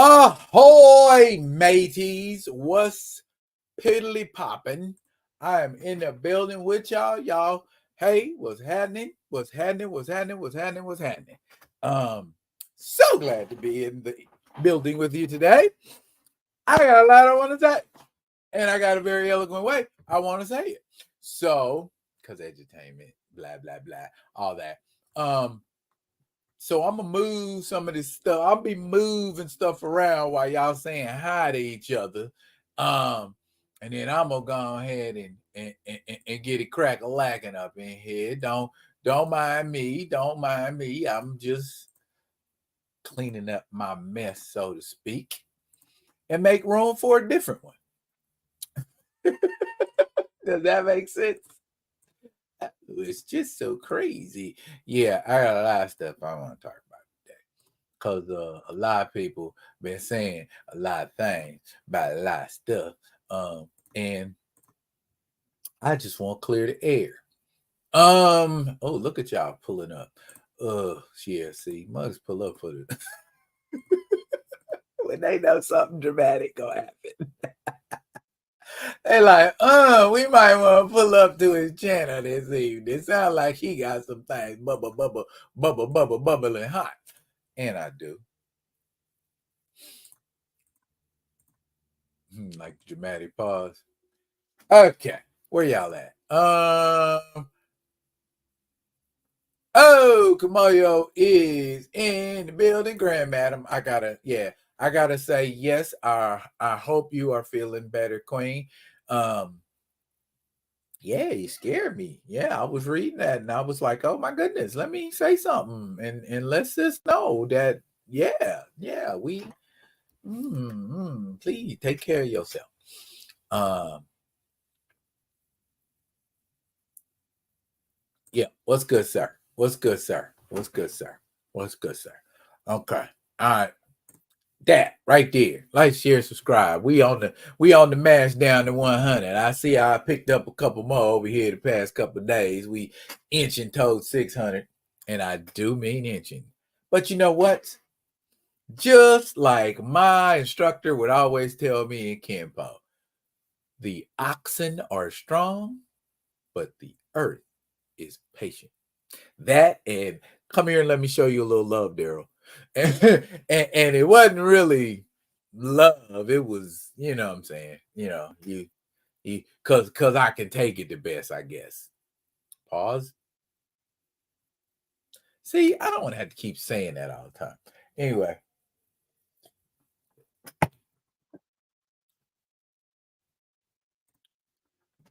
Ahoy, mateys! What's piddly poppin'? I am in the building with y'all. Hey, what's happening? What's happening? What's happening? What's happening? What's happening? So glad to be in the building with you today. I got a lot I want to say, and I got a very eloquent way I want to say it. So, because entertainment, blah blah blah, all that. So I'm gonna move some of this stuff. I'll be moving stuff around while y'all saying hi to each other. And then I'm gonna go ahead and get it crack a lacking up in here. Don't mind me. Don't mind me. I'm just cleaning up my mess, so to speak, and make room for a different one. Does that make sense? It's just so crazy. Yeah, I got a lot of stuff I want to talk about today because a lot of people been saying a lot of things about a lot of stuff, and I just want to clear the air. Oh, look at y'all pulling up. Yeah, see, mugs pull up for the when they know something dramatic gonna happen. They like, we might want to pull up to his channel this evening. It sounds like he got some things bubbling hot. And I do. Like dramatic pause. Okay, where y'all at? Kamoyo is in the building, Grand Madam. I gotta say yes. I hope you are feeling better, Queen. Yeah, you scared me. Yeah, I was reading that and I was like, oh my goodness, let me say something and let's just know that we please take care of yourself. Yeah, what's good, sir? What's good, sir? What's good, sir? What's good, sir? Okay. All right. That right there. Like, share, subscribe. We on the match down to 100. I see I picked up a couple more over here the past couple of days. We inching towards 600, and I do mean inching. But you know what? Just like my instructor would always tell me in Kenpo, the oxen are strong, but the earth is patient. That and come here and let me show you a little love, Daryl. And it wasn't really love. It was, you know what I'm saying, you cause I can take it the best, I guess. Pause. See, I don't want to have to keep saying that all the time. Anyway.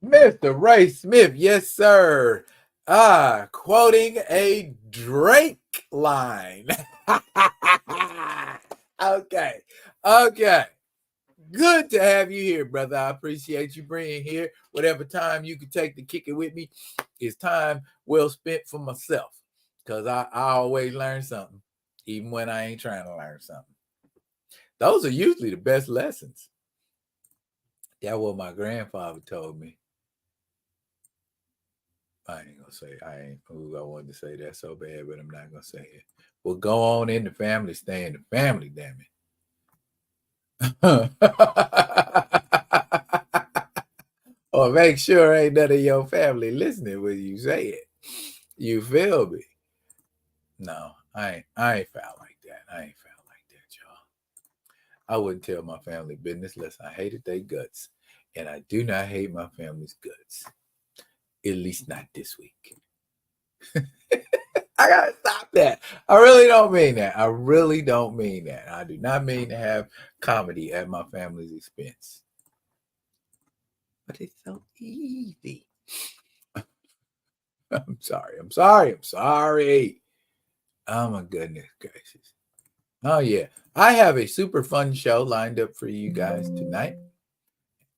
Mr. Ray Smith, yes, sir. Quoting a Drake line. Okay. Good to have you here, brother. I appreciate you being here. Whatever time you can take to kick it with me is time well spent for myself. Because I always learn something, even when I ain't trying to learn something. Those are usually the best lessons. That's what my grandfather told me. I ain't gonna say I wanted to say that so bad, but I'm not gonna say it. Well, go on in the family, stay in the family, damn it. Or make sure ain't none of your family listening when you say it. You feel me? No, I ain't foul like that. I ain't foul like that, y'all. I wouldn't tell my family business unless I hated their guts. And I do not hate my family's guts. At least not this week. I gotta stop that. I really don't mean that. I really don't mean that. I do not mean to have comedy at my family's expense. But it's so easy. I'm sorry. Oh my goodness gracious. Oh yeah. I have a super fun show lined up for you guys tonight.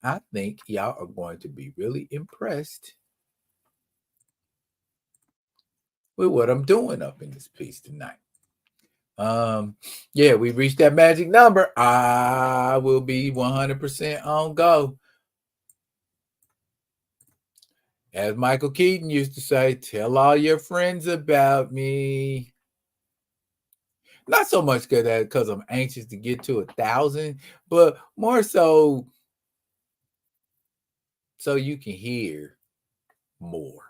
I think y'all are going to be really impressed with what I'm doing up in this piece tonight. Yeah, we reached that magic number. I will be 100% on go. As Michael Keaton used to say, tell all your friends about me. Not so much because I'm anxious to get to 1,000, but more so you can hear more.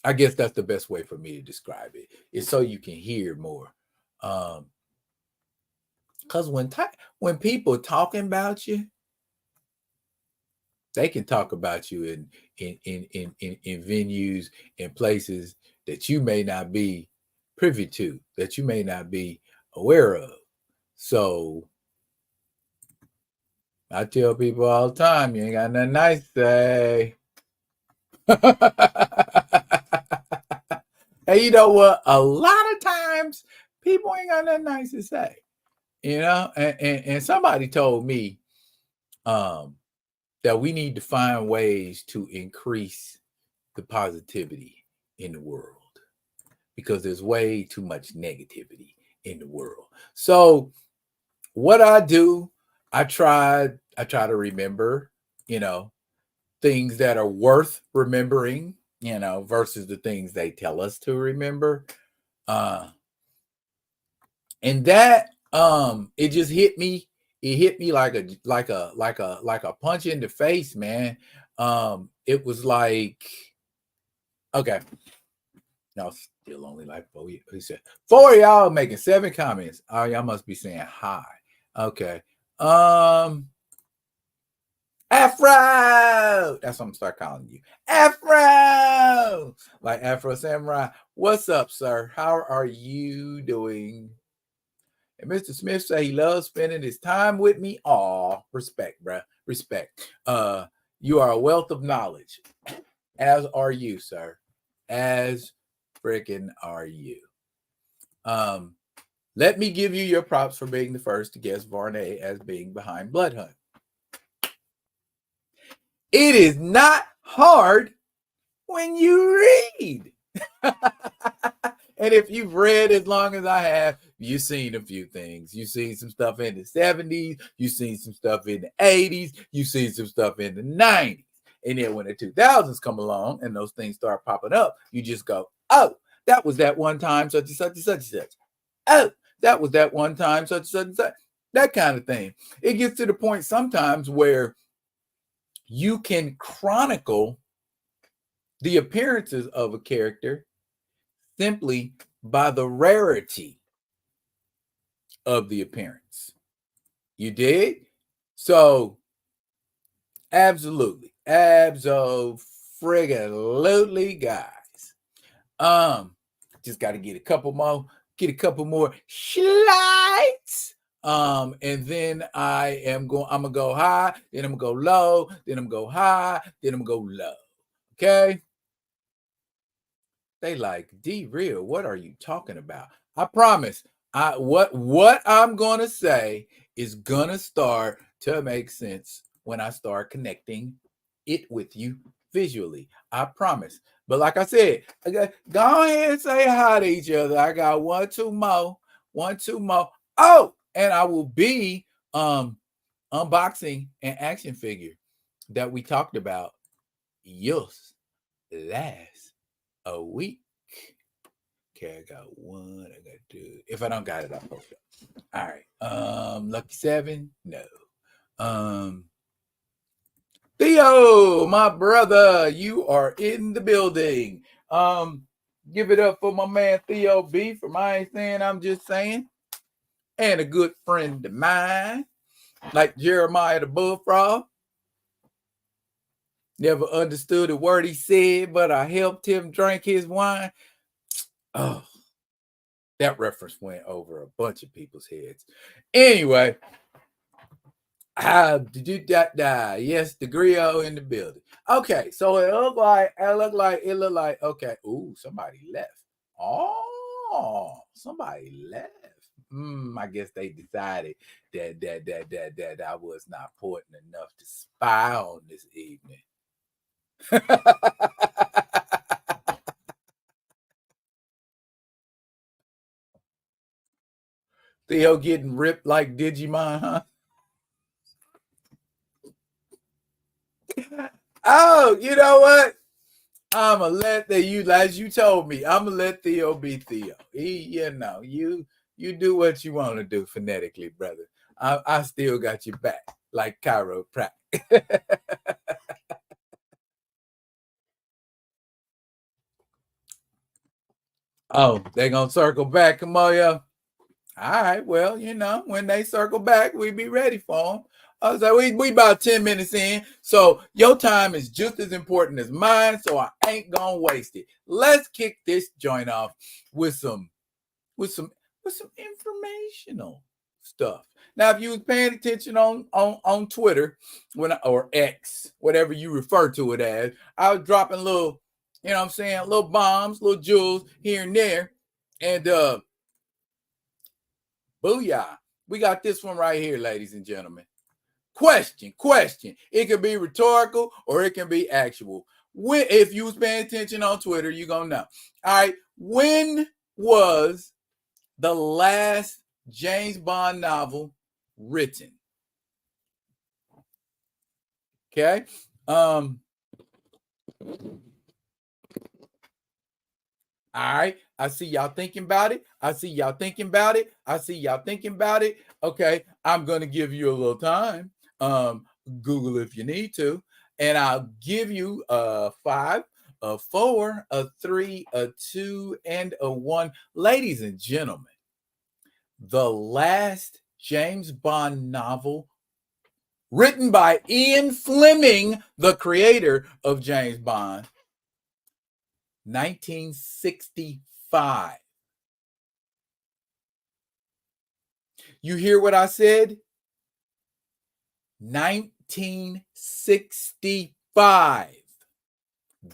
I guess that's the best way for me to describe it. It's so you can hear more. Because when people talking about you, they can talk about you in venues and places that you may not be privy to, that you may not be aware of. So I tell people all the time, you ain't got nothing nice to say. And you know what? A lot of times people ain't got nothing nice to say. You know, and somebody told me that we need to find ways to increase the positivity in the world because there's way too much negativity in the world. So what I do, I try to remember, things that are worth remembering, versus the things they tell us to remember. And that it just hit me. It hit me like a punch in the face, man. It was like, okay. No, still only like 4. He said 4 of y'all making 7 comments. Oh, y'all must be saying hi. Okay. Afro. That's what I'm gonna start calling you. Afro. Like Afro Samurai. What's up, sir? How are you doing? And Mr. Smith say he loves spending his time with me. Aw, respect, bruh. Respect. You are a wealth of knowledge. As are you, sir. As freaking are you. Let me give you your props for being the first to guess Varney as being behind Bloodhunt. It is not hard when you read. And if you've read as long as I have, you've seen a few things. You've seen some stuff in the 70s. You've seen some stuff in the 80s. You've seen some stuff in the 90s. And then when the 2000s come along and those things start popping up, you just go, oh, that was that one time, such and such and such and such. Oh, that was that one time, such and such and such. That kind of thing. It gets to the point sometimes where you can chronicle the appearances of a character simply by the rarity of the appearance. You dig? So, absolutely, friggin', guys. Just got to get a couple more slides. And then I'm gonna go high, then I'm gonna go low, then I'm gonna go high, then I'm gonna go low. Okay. They like, D real, what are you talking about? I promise. What I'm gonna say is gonna start to make sense when I start connecting it with you visually. I promise. But like I said, go ahead and say hi to each other. I got 1, 2 more. Oh, and I will be unboxing an action figure that we talked about just last a week. Okay, I got 1. I got 2. If I don't got it, I'll post it. All right. Lucky 7. No. Theo, my brother, you are in the building. Give it up for my man Theo B. From I Ain't Saying, I'm Just Saying. And a good friend of mine, like Jeremiah the Bullfrog. Never understood a word he said, but I helped him drink his wine. Oh, that reference went over a bunch of people's heads. Anyway, yes, the griot in the building. Okay, so it looked like, okay. Ooh, somebody left. Oh, somebody left. I guess they decided that I was not important enough to spy on this evening. Theo getting ripped like Digimon, huh? Oh, you know what? I'ma let as you told me, I'ma let Theo be Theo. You do what you want to do phonetically, brother. I still got your back, like chiropractic. Oh, they gonna circle back, Kamoya. All right, well, when they circle back, we be ready for them. I was like, we about 10 minutes in, so your time is just as important as mine, so I ain't gonna waste it. Let's kick this joint off with some with some informational stuff. Now, if you was paying attention on Twitter or X, whatever you refer to it as, I was dropping little, little bombs, little jewels here and there, and booyah. We got this one right here, ladies and gentlemen. Question. It can be rhetorical or it can be actual. If you was paying attention on Twitter, you're going to know. All right. When was the last James Bond novel written? Okay. All right. I see y'all thinking about it. Okay. I'm going to give you a little time. Google if you need to. And I'll give you a 5, a 4, a 3, a 2, and a 1. Ladies and gentlemen, the last James Bond novel written by Ian Fleming, the creator of James Bond, 1965. You hear what I said? 1965.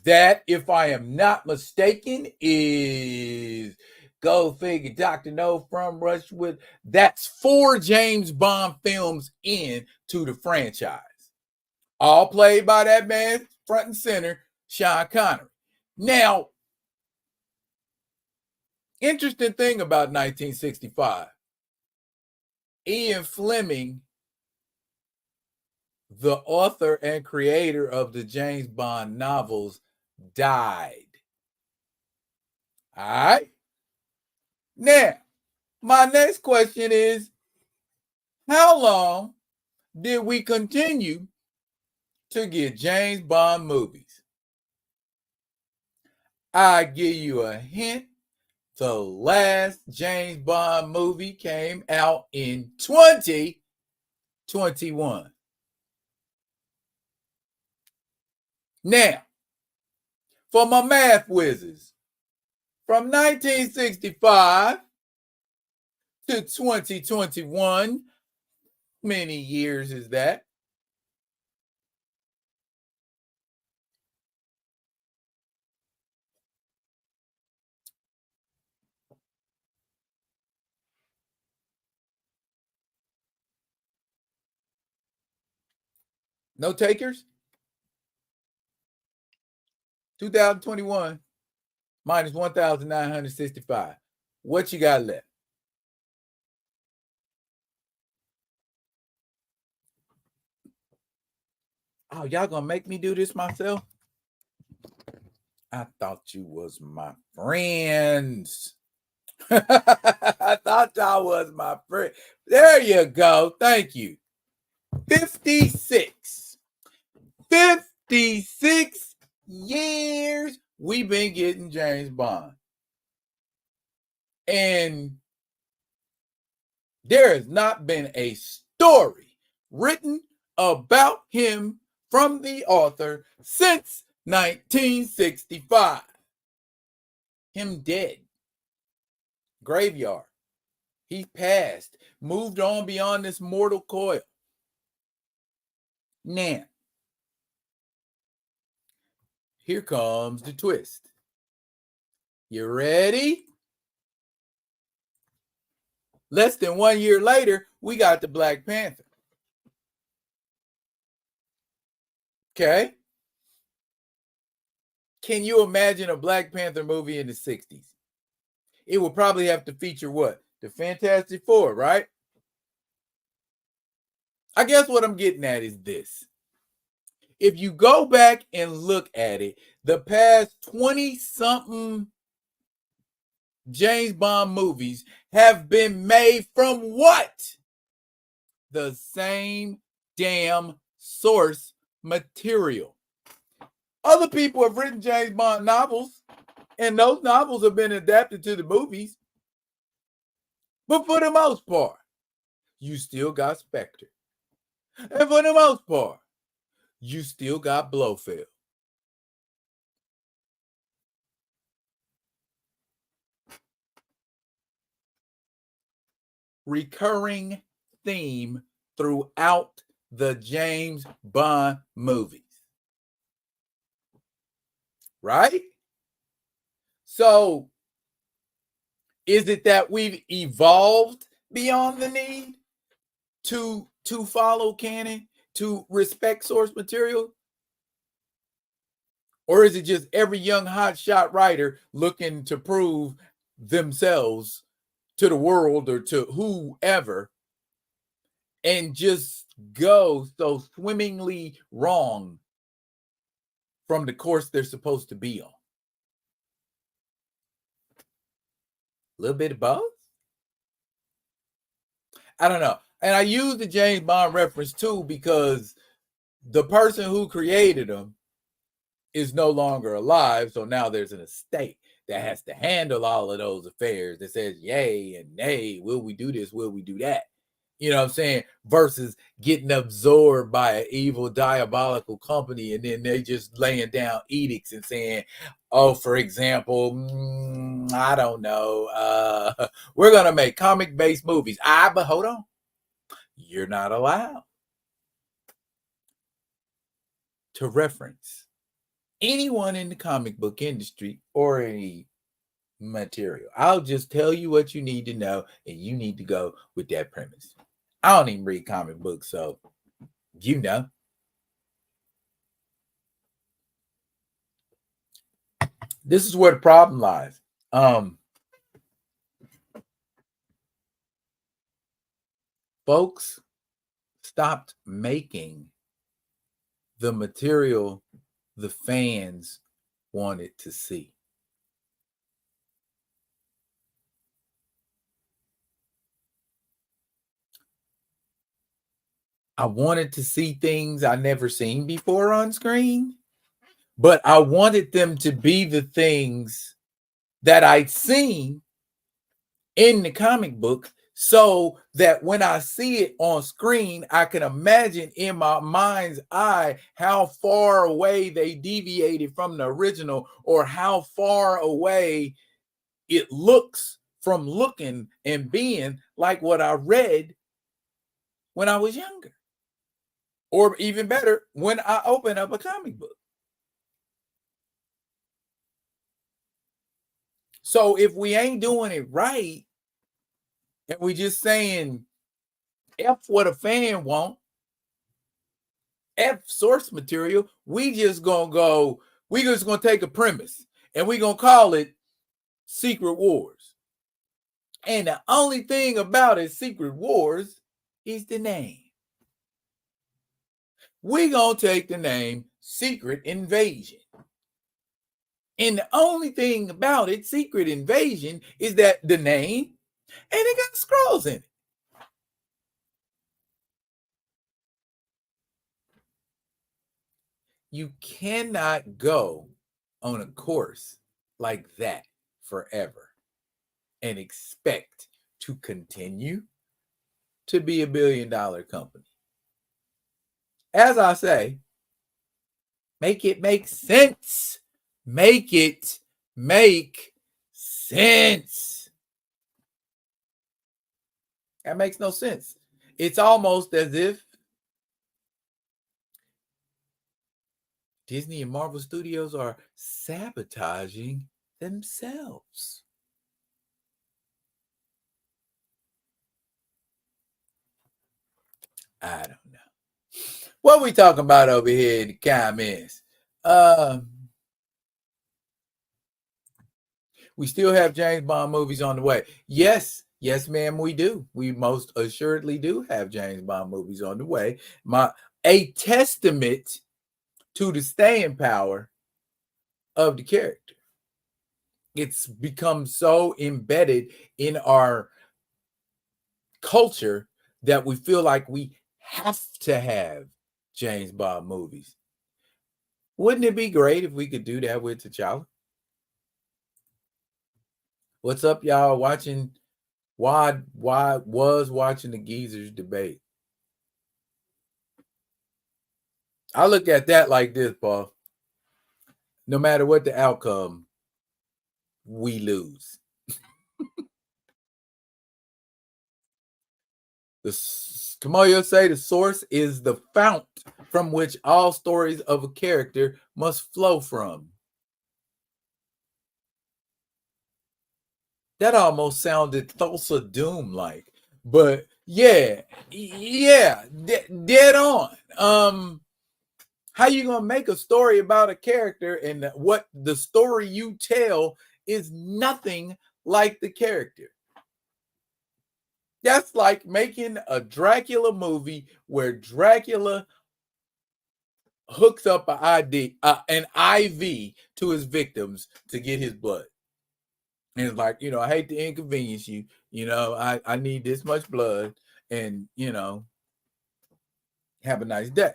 That, if I am not mistaken, is, go figure, Dr. No from Rushwood. That's 4 James Bond films into the franchise. All played by that man, front and center, Sean Connery. Now, interesting thing about 1965, Ian Fleming, the author and creator of the James Bond novels, died. All right. Now, my next question is, how long did we continue to get James Bond movies? I give you a hint. The last James Bond movie came out in 2021. Now, for my math whizzes, from 1965 to 2021, many years is that? No takers? 2021 minus 1,965. What you got left? Oh, y'all gonna make me do this myself? I thought you was my friends. I thought y'all was my friend. There you go. Thank you. 56. 56 years we've been getting James Bond. And there has not been a story written about him from the author since 1965. Him dead. Graveyard. He passed, moved on beyond this mortal coil. Now, here comes the twist. You ready? Less than 1 year later, we got the Black Panther. Okay. Can you imagine a Black Panther movie in the 60s? It would probably have to feature what? The Fantastic Four, right? I guess what I'm getting at is this. If you go back and look at it, the past 20-something James Bond movies have been made from what? The same damn source material. Other people have written James Bond novels, and those novels have been adapted to the movies. But for the most part, you still got Spectre. And for the most part, you still got Blofeld. Recurring theme throughout the James Bond movies. Right? So, is it that we've evolved beyond the need to follow canon, to respect source material? Or is it just every young hotshot writer looking to prove themselves to the world or to whoever and just go so swimmingly wrong from the course they're supposed to be on? A little bit of both? I don't know. And I use the James Bond reference too because the person who created them is no longer alive. So now there's an estate that has to handle all of those affairs that says yay and nay. Will we do this? Will we do that? You know what I'm saying? Versus getting absorbed by an evil, diabolical company, and then they just laying down edicts and saying, oh, for example, I don't know, we're going to make comic-based movies. But hold on. You're not allowed to reference anyone in the comic book industry or any material. I'll just tell you what you need to know, and you need to go with that premise. I don't even read comic books, so you know. This is where the problem lies. Folks stopped making the material the fans wanted to see. I wanted to see things I never seen before on screen, but I wanted them to be the things that I'd seen in the comic book so that when I see it on screen, I can imagine in my mind's eye how far away they deviated from the original or how far away it looks from looking and being like what I read when I was younger. Or even better, when I open up a comic book. So if we ain't doing it right, and we just saying F what a fan want, F source material, we just gonna take a premise and we gonna call it Secret Wars. And the only thing about it, Secret Wars, is the name. We gonna take the name Secret Invasion. And the only thing about it, Secret Invasion, is that the name and it got scrolls in it. You cannot go on a course like that forever and expect to continue to be $1 billion company. As I say, make it make sense. Make it make sense. That makes no sense. It's almost as if Disney and Marvel Studios are sabotaging themselves. I don't know. What we talking about over here in the comments? We still have James Bond movies on the way. Yes, ma'am, we do. We most assuredly do have James Bond movies on the way. A testament to the staying power of the character. It's become so embedded in our culture that we feel like we have to have James Bond movies. Wouldn't it be great if we could do that with T'Challa? What's up, y'all? Watching why was watching the geezers debate. I look at that like this, Paul. No matter what the outcome, we lose. Kamoyo say the source is the fount from which all stories of a character must flow from. That almost sounded Thulsa Doom like, but yeah, dead on. How you gonna make a story about a character and what the story you tell is nothing like the character? That's like making a Dracula movie where Dracula hooks up an IV to his victims to get his blood. And it's like, I hate to inconvenience you. I need this much blood and, have a nice day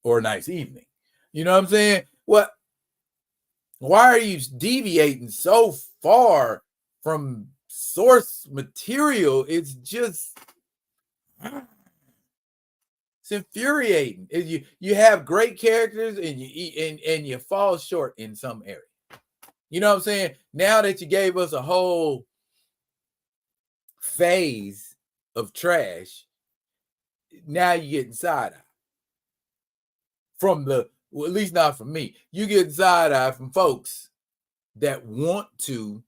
or a nice evening. You know what I'm saying? Why are you deviating so far from source material? It's infuriating. You have great characters and you fall short in some area. You know what I'm saying? Now that you gave us a whole phase of trash, now you're getting side eye from at least not from me. You get side eye from folks that want to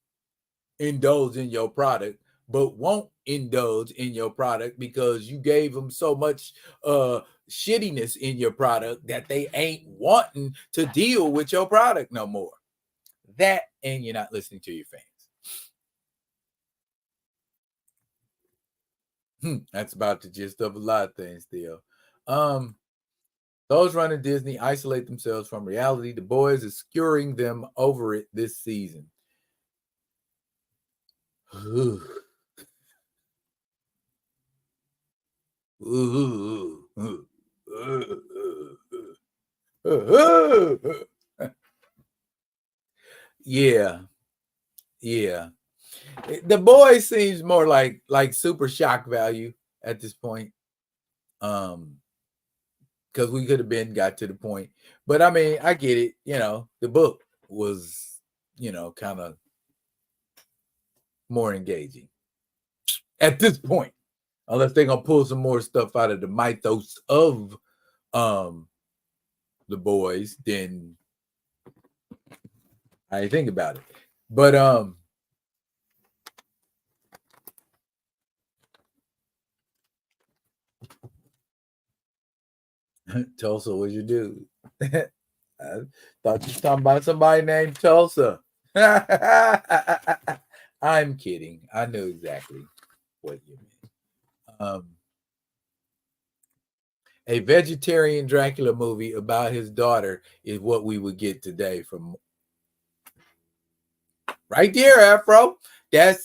indulge in your product, but won't indulge in your product because you gave them so much shittiness in your product that they ain't wanting to deal with your product no more. That, and you're not listening to your fans. That's about the gist of a lot of things still. Those running Disney isolate themselves from reality. The boys is skewering them over it this season. Yeah. The boys seems more like super shock value at this point. Because we could have got to the point. But I mean, I get it. The book was, kind of more engaging at this point. Unless they're gonna pull some more stuff out of the mythos of the boys, then I think about it. But Tulsa, what'd you do? I thought you were talking about somebody named Tulsa. I'm kidding. I know exactly what you mean. A vegetarian Dracula movie about his daughter is what we would get today from right there, Afro. That.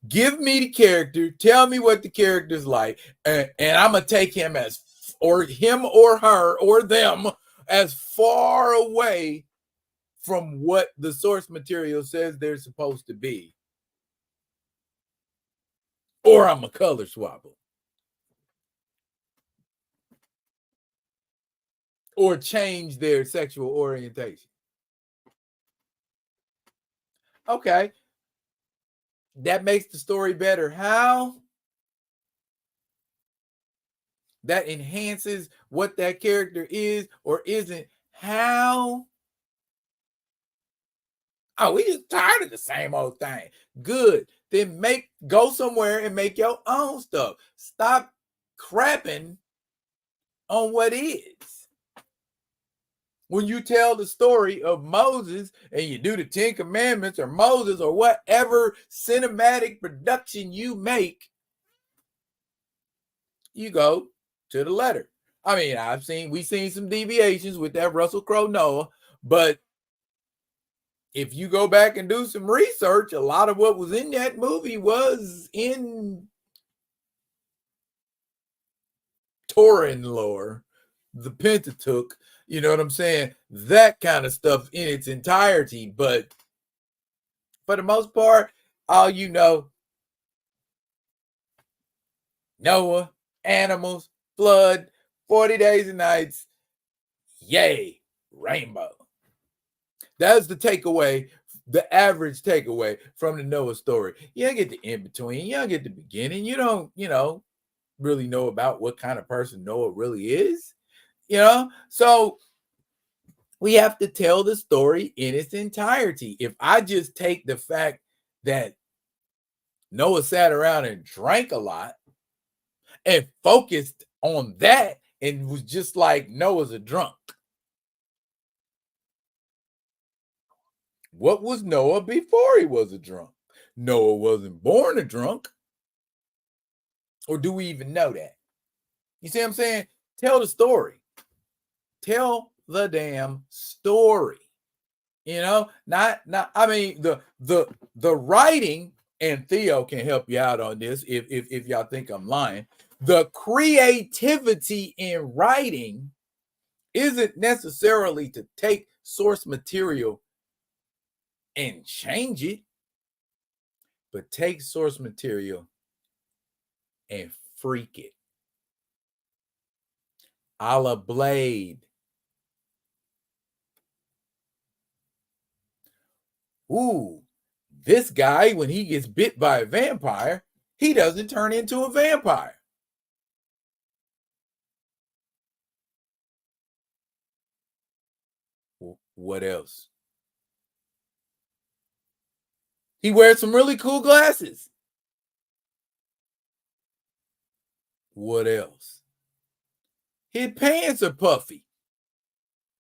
Give me the character. Tell me what the character's like, and I'm gonna take him or her or them as far away from what the source material says they're supposed to be, or I'm a color swapper, or change their sexual orientation. Okay, that makes the story better. How? That enhances what that character is or isn't. How? Oh, we just tired of the same old thing. Good. Then go somewhere and make your own stuff. Stop crapping on what is. When you tell the story of Moses and you do the 10 Commandments or Moses or whatever cinematic production you make, you go to the letter. I mean, we've seen some deviations with that Russell Crowe Noah, but if you go back and do some research, a lot of what was in that movie was in Torah lore, the Pentateuch, you know what I'm saying? That kind of stuff in its entirety. But for the most part, all you know, Noah, animals, flood, 40 days and nights, yay, rainbow. That's the takeaway, the average takeaway from the Noah story. You don't get the in between, you don't get the beginning, you don't, really know about what kind of person Noah really is, So we have to tell the story in its entirety. If I just take the fact that Noah sat around and drank a lot and focused on that and was just like Noah's a drunk. What was Noah before he was a drunk? Noah wasn't born a drunk. Or do we even know that? You see what I'm saying? Tell the story. Tell the damn story. Not I mean the writing, and Theo can help you out on this if y'all think I'm lying. The creativity in writing isn't necessarily to take source material and change it, but take source material and freak it. A la Blade. Ooh, this guy, when he gets bit by a vampire, he doesn't turn into a vampire. What else? He wears some really cool glasses. What else? His pants are puffy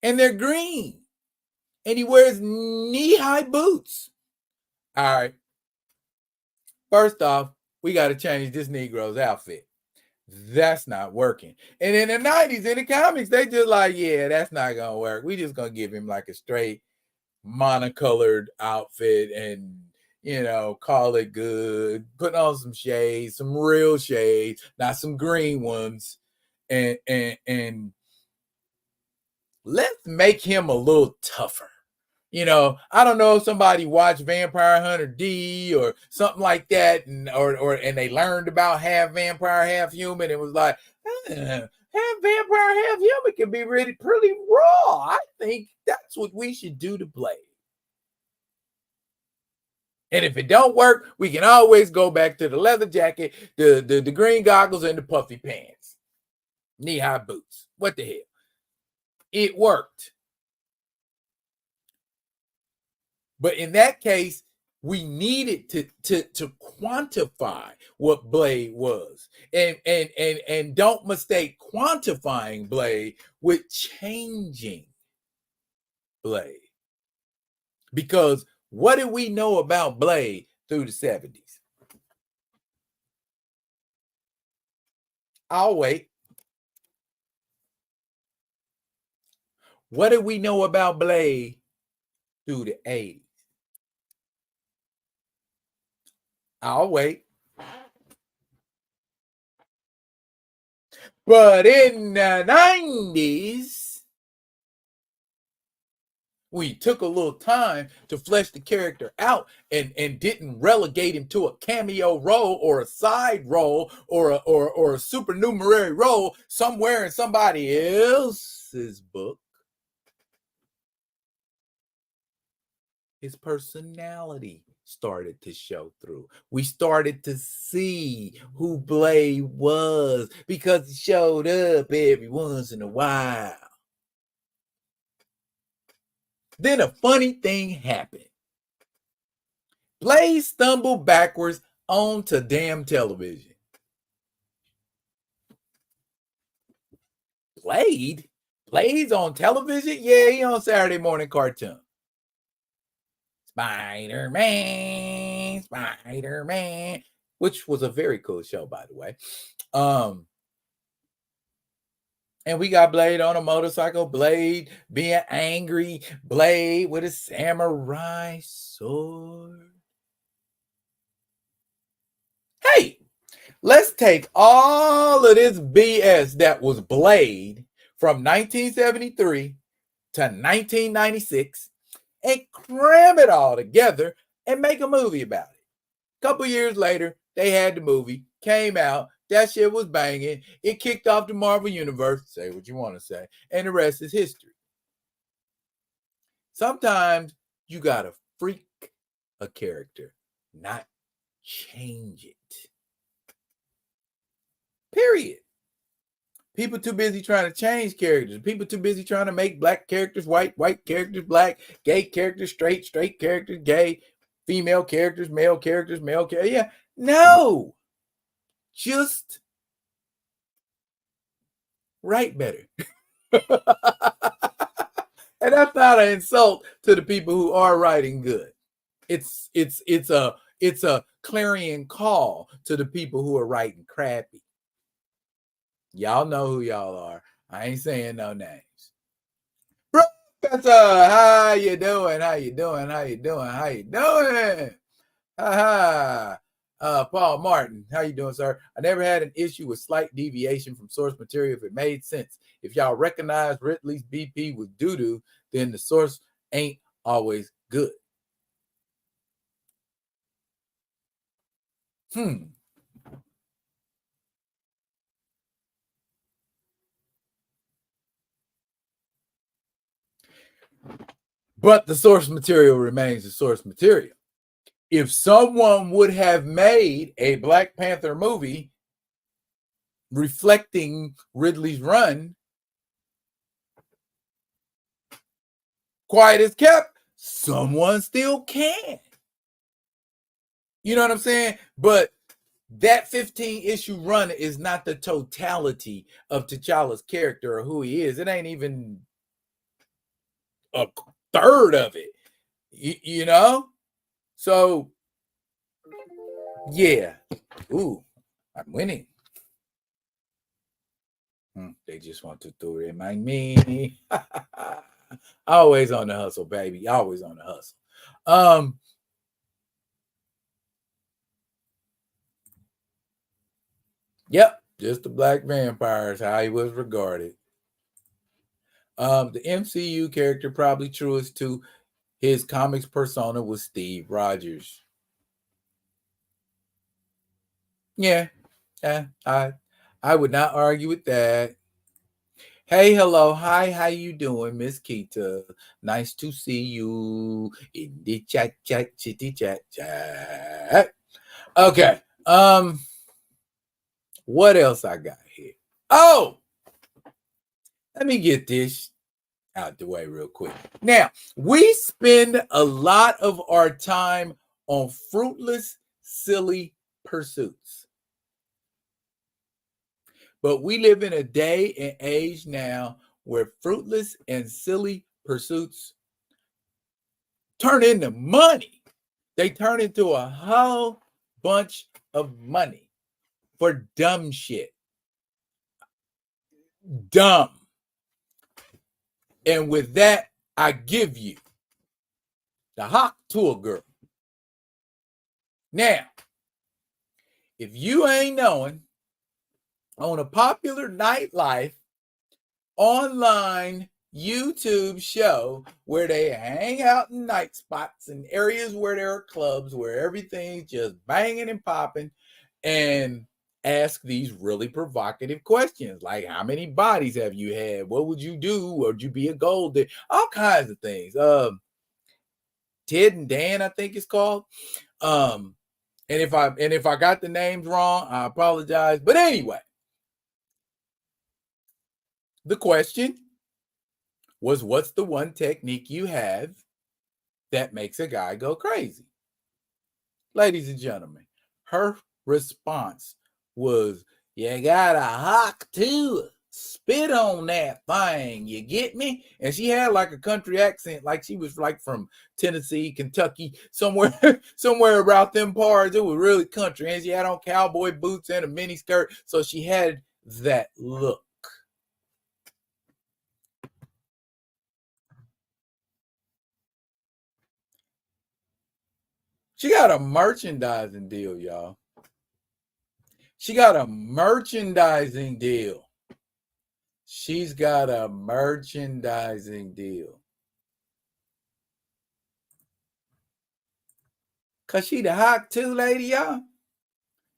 and they're green. And he wears knee-high boots. All right. First off, we got to change this Negro's outfit. That's not working. And in the 90s, in the comics, they just like, yeah, that's not going to work. We just going to give him like a straight monocolored outfit and, call it good. Put on some shades, some real shades, not some green ones. And let's make him a little tougher. I don't know if somebody watched Vampire Hunter D or something like that, and they learned about half vampire, half human, and was like, half vampire, half human can be really pretty raw. I think that's what we should do to Blade. And if it don't work, we can always go back to the leather jacket, the green goggles, and the puffy pants, knee-high boots. What the hell? It worked. But in that case, we needed to quantify what Blade was. And don't mistake quantifying Blade with changing Blade. Because what did we know about Blade through the 70s? I'll wait. What did we know about Blade through the 80s? I'll wait. But in the 90s, we took a little time to flesh the character out and didn't relegate him to a cameo role or a side role or a supernumerary role somewhere in somebody else's book. His personality started to show through. We started to see who Blade was because he showed up every once in a while. Then a funny thing happened. Blade stumbled backwards onto damn television. Blade? Blade's on television? Yeah, he on Saturday morning cartoon. Spider-Man, which was a very cool show, by the way. And we got Blade on a motorcycle, Blade being angry, Blade with a samurai sword. Hey, let's take all of this BS that was Blade from 1973 to 1996 and cram it all together and make a movie about it. A couple years later, they had the movie, came out. That shit was banging. It kicked off the Marvel Universe. Say what you want to say. And the rest is history. Sometimes you got to freak a character, not change it. Period. People too busy trying to change characters. People too busy trying to make black characters white, white characters black, gay characters straight, straight characters gay, female characters, male characters, male characters. Yeah, no. Just write better. And that's not an insult to the people who are writing good. It's a clarion call to the people who are writing crappy. Y'all know who y'all are. I ain't saying no names. Professor, how you doing? How you doing? How you doing? How you doing? Ha Paul Martin, how you doing, sir? I never had an issue with slight deviation from source material if it made sense. If y'all recognize Ridley's BP was doo-doo, then the source ain't always good. But the source material remains the source material. If someone would have made a Black Panther movie reflecting Ridley's run, quiet as kept, someone still can. You know what I'm saying? But that 15-issue run is not the totality of T'Challa's character or who he is. It ain't even a third of it, you know? So, yeah. Ooh, I'm winning. They just want to throw it like me. Always on the hustle, baby. Always on the hustle. Yep, just the black vampires, how he was regarded. The MCU character probably truest to his comics persona was Steve Rogers. Yeah, I would not argue with that. Hey, hello, hi, how you doing, Miss Keita? Nice to see you in the chat, chitty chat. Okay, what else I got here? Oh, let me get this out the way real quick. Now, we spend a lot of our time on fruitless, silly pursuits. But we live in a day and age now where fruitless and silly pursuits turn into money. They turn into a whole bunch of money for dumb shit. Dumb. And with that, I give you the hot Tuah girl. Now, if you ain't knowing, on a popular nightlife online YouTube show where they hang out in night spots and areas where there are clubs where everything's just banging and popping, and ask these really provocative questions like, how many bodies have you had? What would you do? Would you be a gold digger? All kinds of things. Ted and Dan, I think it's called. And if I got the names wrong, I apologize. But anyway, the question was, what's the one technique you have that makes a guy go crazy? Ladies and gentlemen, her response was, you gotta hawk to spit on that thing, you get me? And she had like a country accent, like she was like from Tennessee, Kentucky, somewhere around them parts. It was really country, and she had on cowboy boots and a mini skirt, so she had that look. She got a merchandising deal, y'all. She got a merchandising deal. She's got a merchandising deal. Because she the hot too lady, y'all.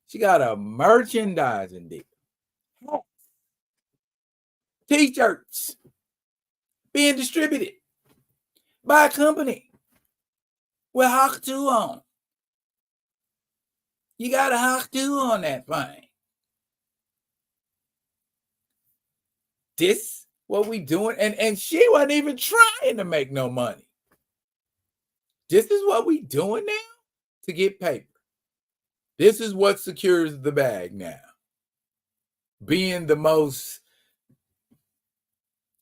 She got a merchandising deal. T-shirts being distributed by a company with Hawk 2 on. You got a Hawk 2 on that thing. This what we doing? And she wasn't even trying to make no money. This is what we doing now to get paper. This is what secures the bag now. Being the most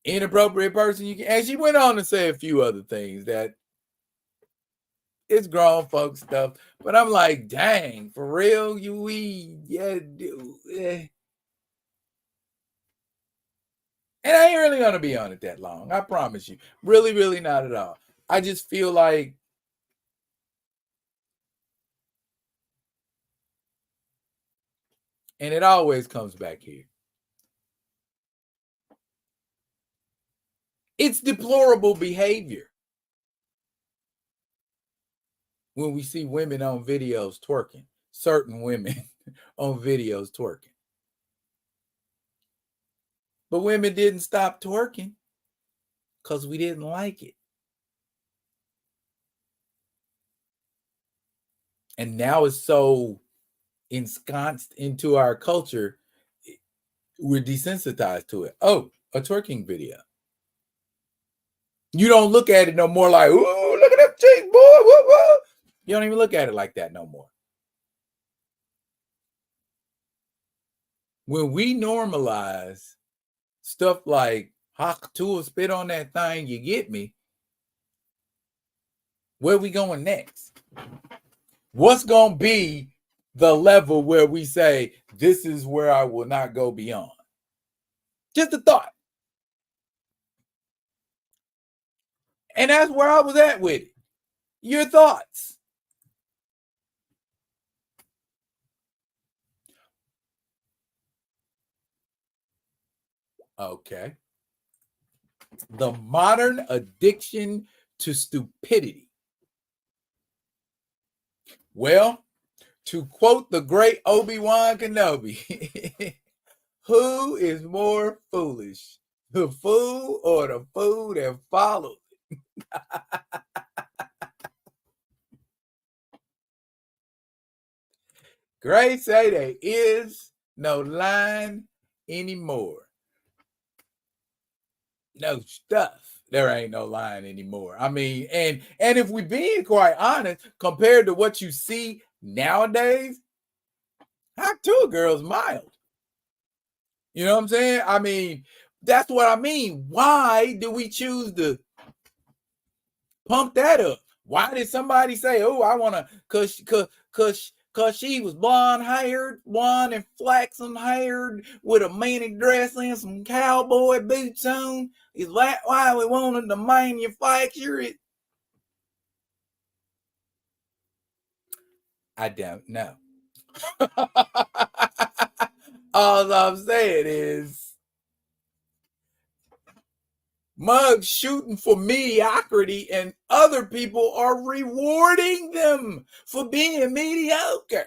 inappropriate person you can. And she went on to say a few other things that it's grown folk stuff. But I'm like, dang, for real, And I ain't really gonna be on it that long. I promise you. Really, really not at all. I just feel like and it always comes back here. It's deplorable behavior when we see women on videos twerking, certain women on videos twerking. But women didn't stop twerking because we didn't like it. And now it's so ensconced into our culture, we're desensitized to it. Oh, a twerking video. You don't look at it no more like, ooh, look at that chick, boy. Whoa, whoa. You don't even look at it like that no more. When we normalize stuff like Hawk Tuah spit on that thing, you get me. Where we going next? What's going to be the level where we say, this is where I will not go beyond? Just a thought. And that's where I was at with it. Your thoughts. Okay. The modern addiction to stupidity. Well, to quote the great Obi-Wan Kenobi, who is more foolish, the fool or the fool that follows? Gray say there is no line anymore. No stuff. There ain't no line anymore. I mean, and if we being quite honest, compared to what you see nowadays, Hot Tour Girl's mild. You know what I'm saying? I mean, that's what I mean. Why do we choose to pump that up? Why did somebody say, "Oh, I want to," cause she was blonde and flaxen haired with a mini dress and some cowboy boots on? Is that why we wanted to manufacture it? I don't know. All I'm saying is mugs shooting for mediocrity and other people are rewarding them for being mediocre.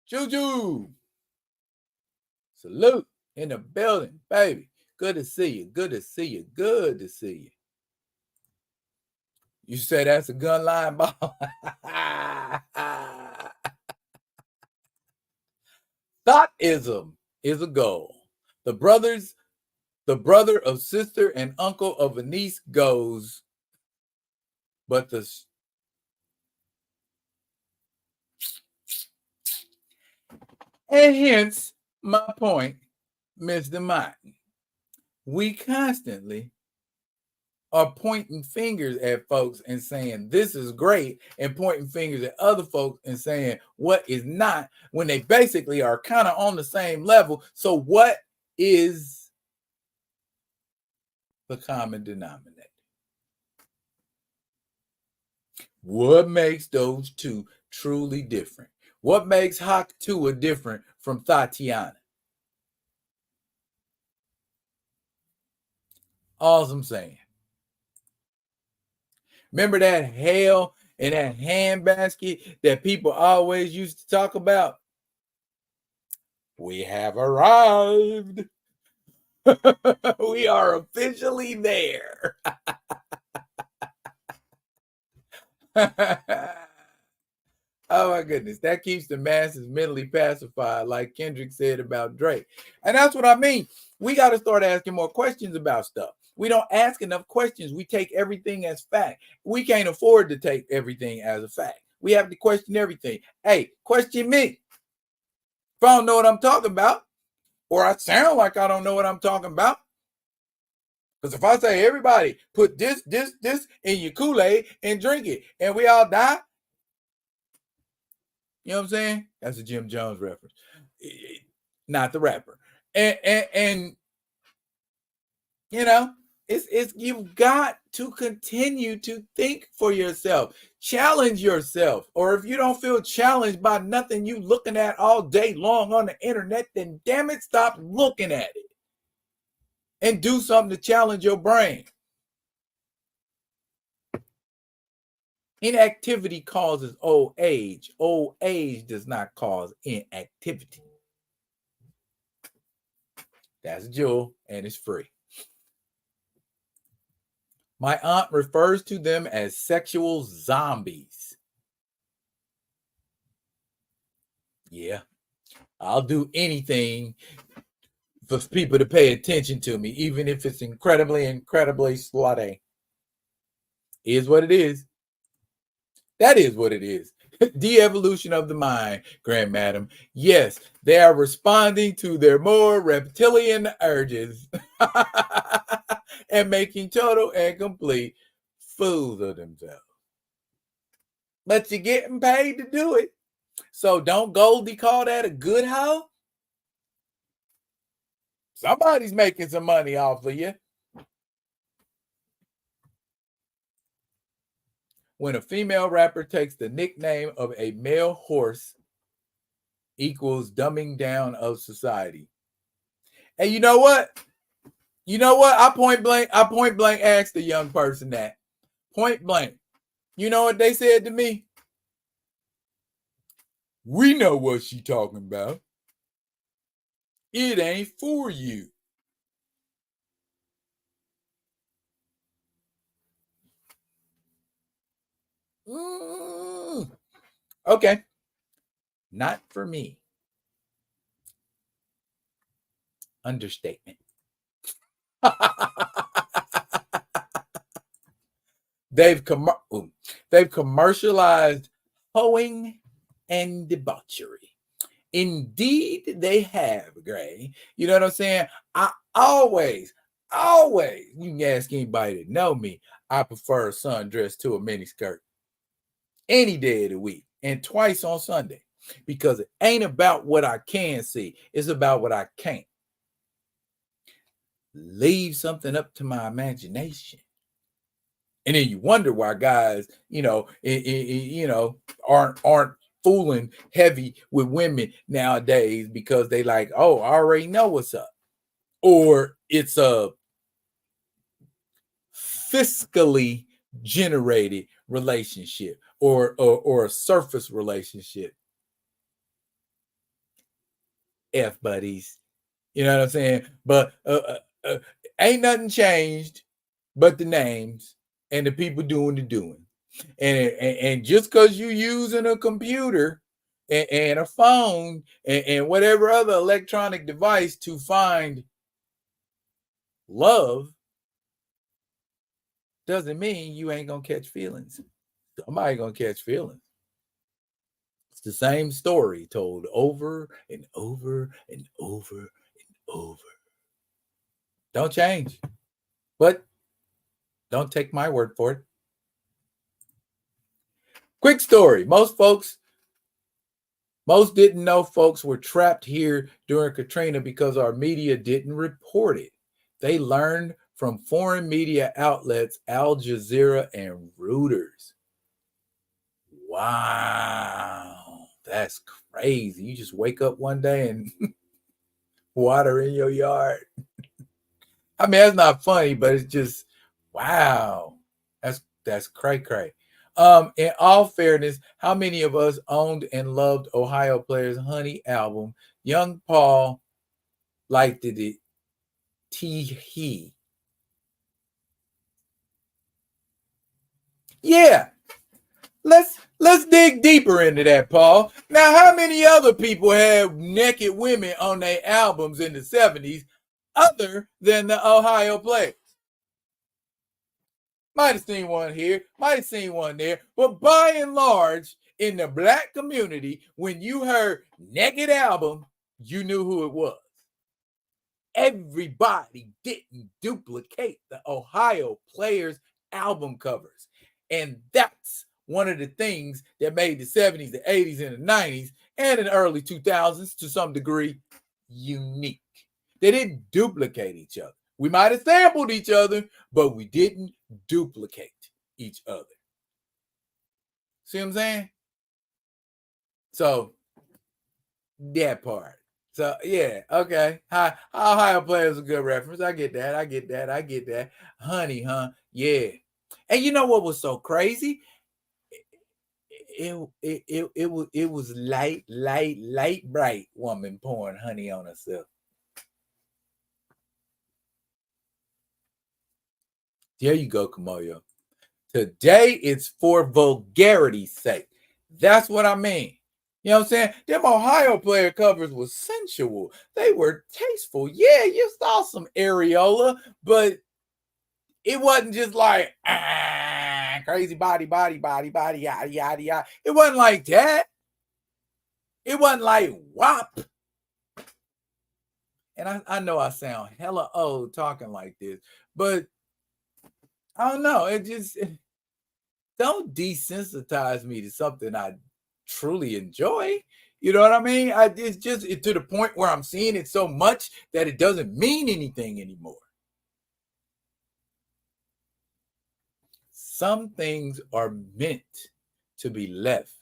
Juju, salute in the building, baby. Good to see you. Good to see you. Good to see you. You say that's a gun line ball. Thoughtism is a goal. The brother of sister and uncle of a niece goes, but and hence my point, Mr. Martin. We constantly are pointing fingers at folks and saying this is great, and pointing fingers at other folks and saying what is not, when they basically are kind of on the same level. So what is the common denominator? What makes those two truly different? What makes Tuah different from Tatiana? All I'm saying. Remember that hell in that handbasket that people always used to talk about? We have arrived. We are officially there. Oh my goodness, that keeps the masses mentally pacified, like Kendrick said about Drake. And that's what I mean. We got to start asking more questions about stuff. We don't ask enough questions. We take everything as fact. We can't afford to take everything as a fact. We have to question everything. Hey, question me. If I don't know what I'm talking about, or I sound like I don't know what I'm talking about. Because if I say, everybody put this in your Kool-Aid and drink it, and we all die, you know what I'm saying? That's a Jim Jones reference, not the rapper. And you know, it's you've got to continue to think for yourself, challenge yourself. Or if you don't feel challenged by nothing you looking at all day long on the internet, then damn it, stop looking at it and do something to challenge your brain. Inactivity causes old age. Old age does not cause inactivity. That's Jewel, and it's free. My aunt refers to them as sexual zombies. Yeah, I'll do anything for people to pay attention to me, even if it's incredibly slutty. Is what it is. That is what it is. De-evolution of the mind, Grand Madam. Yes, they are responding to their more reptilian urges and making total and complete fools of themselves. But you're getting paid to do it. So don't Goldie call that a good hoe? Somebody's making some money off of you. When a female rapper takes the nickname of a male horse equals dumbing down of society. And you know what? You know what? I point blank asked the young person that. Point blank. You know what they said to me? We know what she talking about. It ain't for you. Okay. Not for me. Understatement. They've commercialized hoeing and debauchery. Indeed, they have, Gray. You know what I'm saying? I always, you can ask anybody to know me, I prefer a sundress to a miniskirt any day of the week and twice on Sunday, because it ain't about what I can see. It's about what I can't. Leave something up to my imagination. And then you wonder why guys, aren't fooling heavy with women nowadays, because they like, oh, I already know what's up. Or it's a fiscally generated relationship, or a surface relationship. F buddies. You know what I'm saying? But ain't nothing changed but the names and the people doing the doing. And just because you using a computer and a phone and whatever other electronic device to find love, doesn't mean you ain't gonna catch feelings. Somebody gonna catch feelings. It's the same story told over and over and over and over. Don't change. But Don't take my word for it. Quick story. Most didn't know folks were trapped here during Katrina because our media didn't report it. They learned from foreign media outlets, Al Jazeera and Reuters. Wow, that's crazy. You just wake up one day and water in your yard. I mean, that's not funny, but it's just, wow. That's cray. In all fairness, how many of us owned and loved Ohio Players' Honey album? Young Paul liked it. He. Yeah. Let's dig deeper into that, Paul. Now, how many other people had naked women on their albums in the 70s other than the Ohio Players? Might have seen one here, might have seen one there, but by and large, in the black community, when you heard naked album, you knew who it was. Everybody didn't duplicate the Ohio Players album covers. And that's one of the things that made the 70s, the 80s, and the 90s, and in the early 2000s to some degree unique. They didn't duplicate each other. We might have sampled each other, but we didn't duplicate each other. See what I'm saying? So that part. So yeah, okay. Ohio Players a good reference. I get that. Honey, huh? Yeah. And you know what was so crazy? It was light, bright woman pouring honey on herself. There you go, Kamoyo. Today it's for vulgarity's sake. That's what I mean. You know what I'm saying? Them Ohio Player covers was sensual. They were tasteful. Yeah, you saw some areola, but it wasn't just like crazy body, yada, yada, yada. It wasn't like that. It wasn't like WAP. And I know I sound hella old talking like this, but I don't know. It just don't desensitize me to something I truly enjoy. You know what I mean? It's just to the point where I'm seeing it so much that it doesn't mean anything anymore. Some things are meant to be left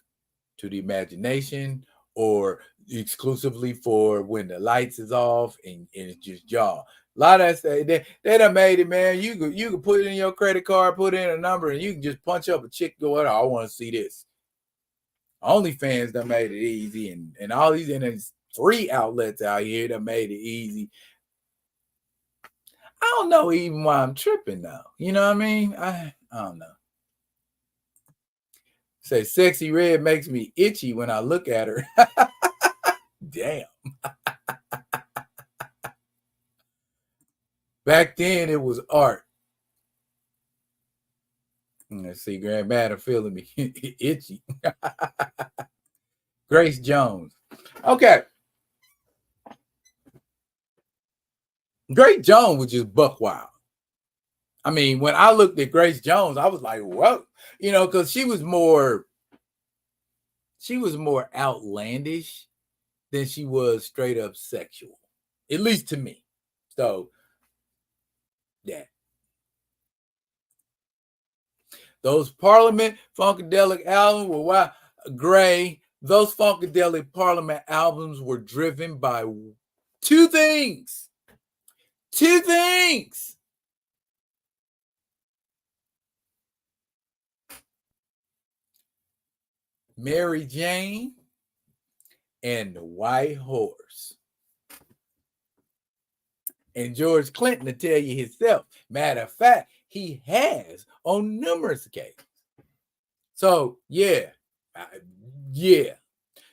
to the imagination or exclusively for when the lights is off and it's just y'all. A lot of that stuff, they done made it, man. You could put it in your credit card, put in a number, and you can just punch up a chick going, I want to see this. OnlyFans done made it easy, and all these and there's free outlets out here that made it easy. I don't know even why I'm tripping though. You know what I mean? I don't know. Say Sexy Red makes me itchy when I look at her. Damn. Back then it was art. Let's see, Grandma feeling me itchy. Grace Jones. Okay. Grace Jones was just buck wild. I mean, when I looked at Grace Jones, I was like, whoa, you know, because she was more outlandish than she was straight up sexual, at least to me. So, yeah. Those Parliament Funkadelic albums were why Gray. Those Funkadelic Parliament albums were driven by two things. Mary Jane and the White Horse. And George Clinton to tell you himself. Matter of fact, he has on numerous occasions. So, yeah.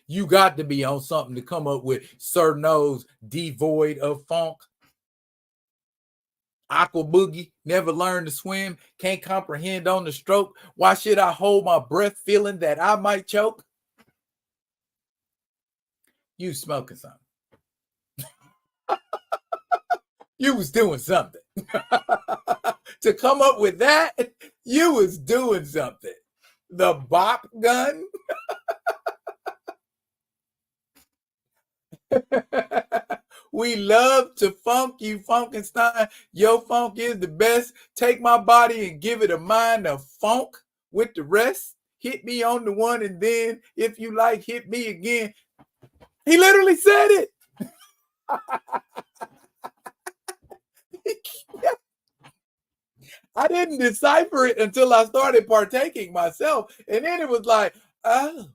You got to be on something to come up with Sir Nose devoid of funk. Aqua Boogie, never learned to swim, can't comprehend on the stroke. Why should I hold my breath feeling that I might choke? You smoking something. You was doing something. To come up with that, you was doing something. The bop gun. We love to funk you, Funkenstein. Your funk is the best. Take my body and give it a mind of funk with the rest. Hit me on the one, and then if you like, hit me again. He literally said it. I didn't decipher it until I started partaking myself. And then it was like, oh,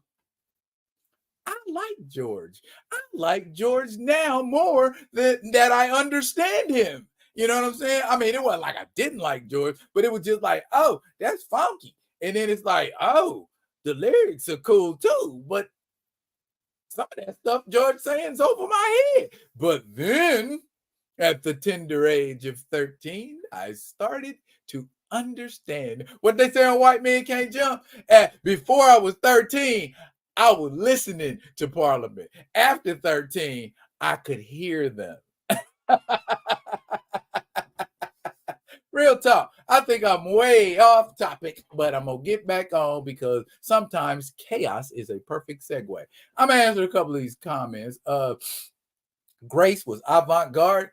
I like George. I like George now more that I understand him. You know what I'm saying? I mean, it wasn't like I didn't like George, but it was just like, oh, that's funky. And then it's like, oh, the lyrics are cool too. But some of that stuff George saying's over my head. But then at the tender age of 13, I started to understand what they say on White Men Can't Jump. Before I was 13, I was listening to Parliament. After 13, I could hear them. Real talk. I think I'm way off topic, but I'm going to get back on because sometimes chaos is a perfect segue. I'm going to answer a couple of these comments. Grace was avant-garde.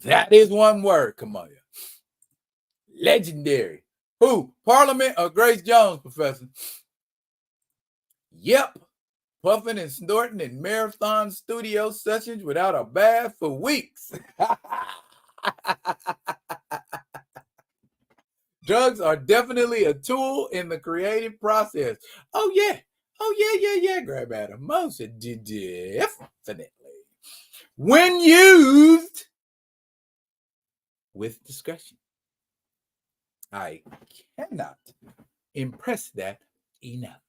That is one word, Kamaya. Legendary. Who? Parliament or Grace Jones, Professor? Yep. Puffing and snorting in marathon studio sessions without a bath for weeks. Drugs are definitely a tool in the creative process. Oh, yeah. Oh, yeah. Grab at them. Most definitely. When used with discretion. I cannot impress that enough.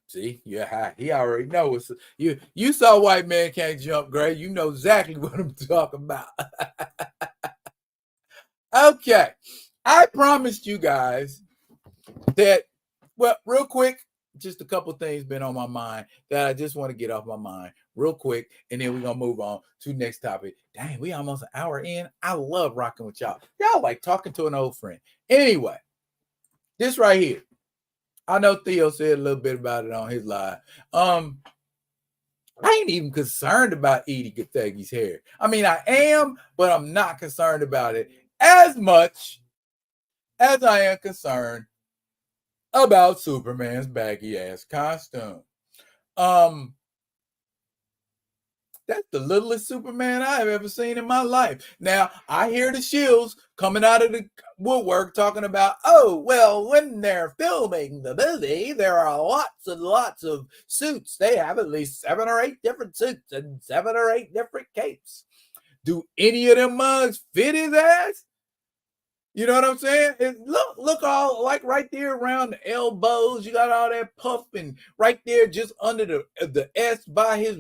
See, yeah, he already knows. You saw White Man Can't Jump, Gray. You know exactly what I'm talking about. Okay, I promised you guys that. Well, real quick, just a couple things been on my mind that I just want to get off my mind real quick, and then we're gonna move on to next topic. Dang, we almost an hour in. I love rocking with y'all. Y'all like talking to an old friend. Anyway, this right here. I know Theo said a little bit about it on his live. I ain't even concerned about Edie Gathegi's hair. I mean, I am, but I'm not concerned about it as much as I am concerned about Superman's baggy ass costume. That's the littlest Superman I've ever seen in my life. Now, I hear the shills coming out of the woodwork talking about, oh, well, when they're filming the movie, there are lots and lots of suits. They have at least 7 or 8 different suits and 7 or 8 different capes. Do any of them mugs fit his ass? You know what I'm saying? Look all like right there around the elbows. You got all that puff, and right there just under the S by his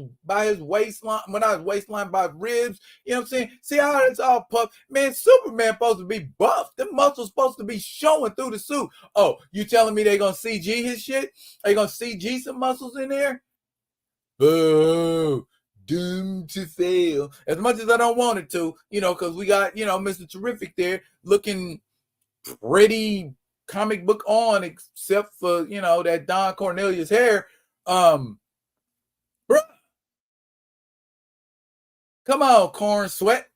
waistline. When I was waistline by his ribs. You know what I'm saying? See how it's all puff. Man, Superman supposed to be buff. The muscles supposed to be showing through the suit. Oh, you telling me they gonna CG his shit? Are you gonna CG some muscles in there? Boo. Doomed to fail. As much as I don't want it to, because we got, Mr. Terrific there looking pretty comic book on, except for, that Don Cornelius hair. Bro, come on, Corn Sweat.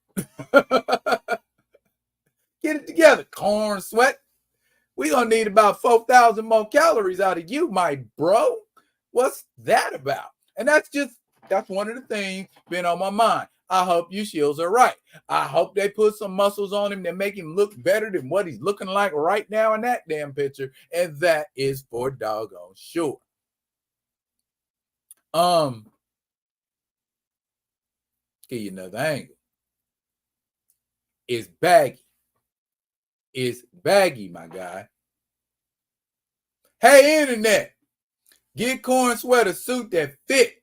Get it together, Corn Sweat. We gonna need about 4,000 more calories out of you, my bro. What's that about? And that's one of the things been on my mind. I hope you shields are right. I hope they put some muscles on him that make him look better than what he's looking like right now in that damn picture. And that is for doggone sure. Give you another angle. It's baggy. It's baggy, my guy. Hey, internet. Get Corn Sweat a suit that fit.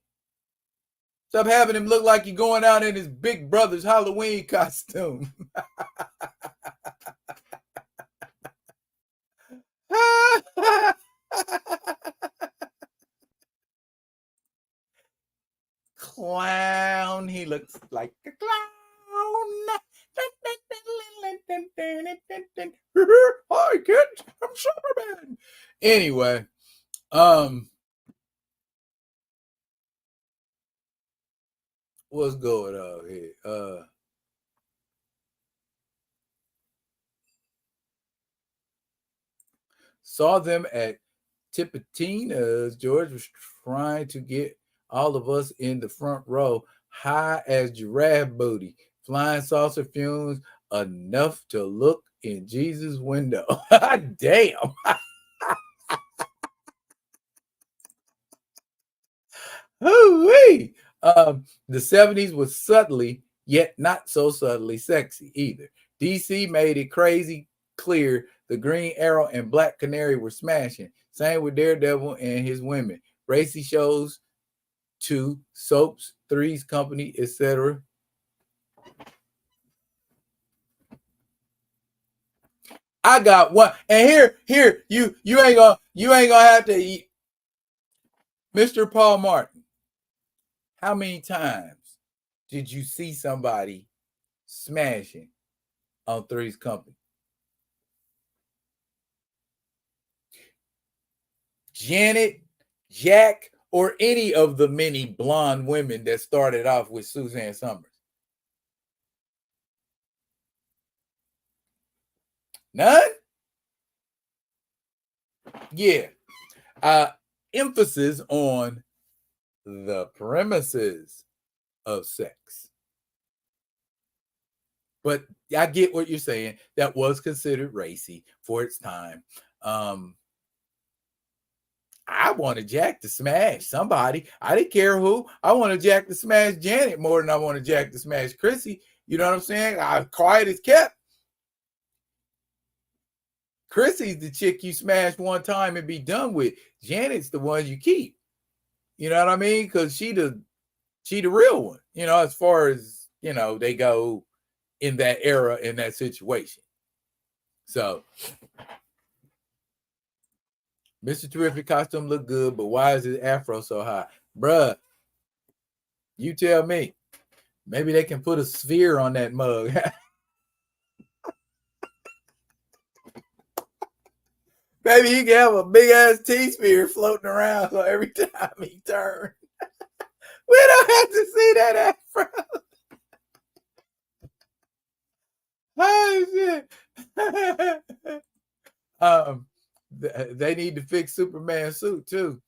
Stop having him look like he's going out in his big brother's Halloween costume. Clown. Hi kids, I'm Superman. Anyway, what's going on here? Saw them at Tipitina's. George was trying to get all of us in the front row, high as giraffe booty, flying saucer fumes, enough to look in Jesus' window. Damn. Hoo-wee. The 70s was subtly, yet not so subtly sexy either. DC made it crazy clear the Green Arrow and Black Canary were smashing. Same with Daredevil and his women. Racy shows, two soaps, Three's Company, etc. I got one, and here you ain't gonna have to eat, Mr. Paul Martin. How many times did you see somebody smashing on Three's Company? Janet, Jack, or any of the many blonde women that started off with Suzanne Summers? None? Yeah. Emphasis on the premises of sex. But I get what you're saying. That was considered racy for its time. I wanted Jack to smash somebody. I didn't care who. I wanted Jack to smash Janet more than I wanted Jack to smash Chrissy. You know what I'm saying? I quiet as kept. Chrissy's the chick you smash one time and be done with. Janet's the one you keep. You know what I mean? Because she the real one. You know, as far as they go in that era, in that situation. So, Mr. Terrific costume look good, but why is his afro so high, bruh? You tell me. Maybe they can put a sphere on that mug. Maybe he can have a big ass T-sphere floating around so every time he turns. We don't have to see that afro. Oh shit. They need to fix Superman's suit too.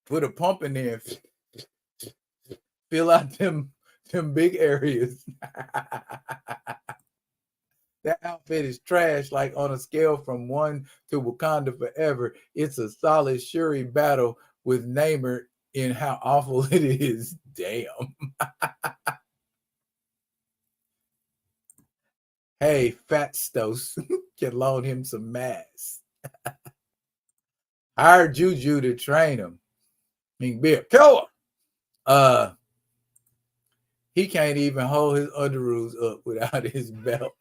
Put a pump in there. Fill out them big areas. That outfit is trash, like on a scale from 1 to Wakanda Forever. It's a solid Shuri battle with Namor in how awful it is. Damn. Hey, Fat Stos can loan him some masks. Hire Juju to train him. He can be a killer. He can't even hold his underoos up without his belt.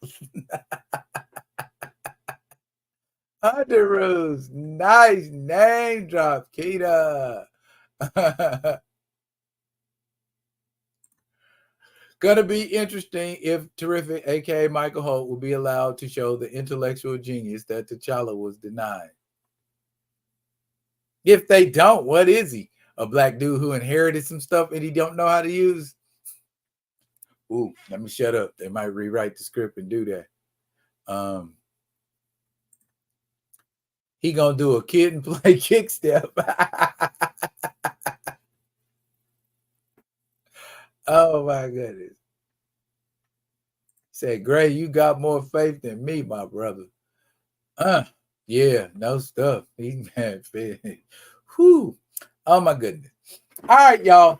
Underoos. Nice name drop, Kita. Gonna be interesting if Terrific, aka Michael Holt, will be allowed to show the intellectual genius that T'Challa was denied. If they don't, what is he? A black dude who inherited some stuff and he don't know how to use? Ooh, let me shut up. They might rewrite the script and do that. He gonna do a kid and play kick step. Oh my goodness. Said, Gray, you got more faith than me, my brother. Yeah, no stuff. He's mad. Whew. Oh my goodness. All right, y'all.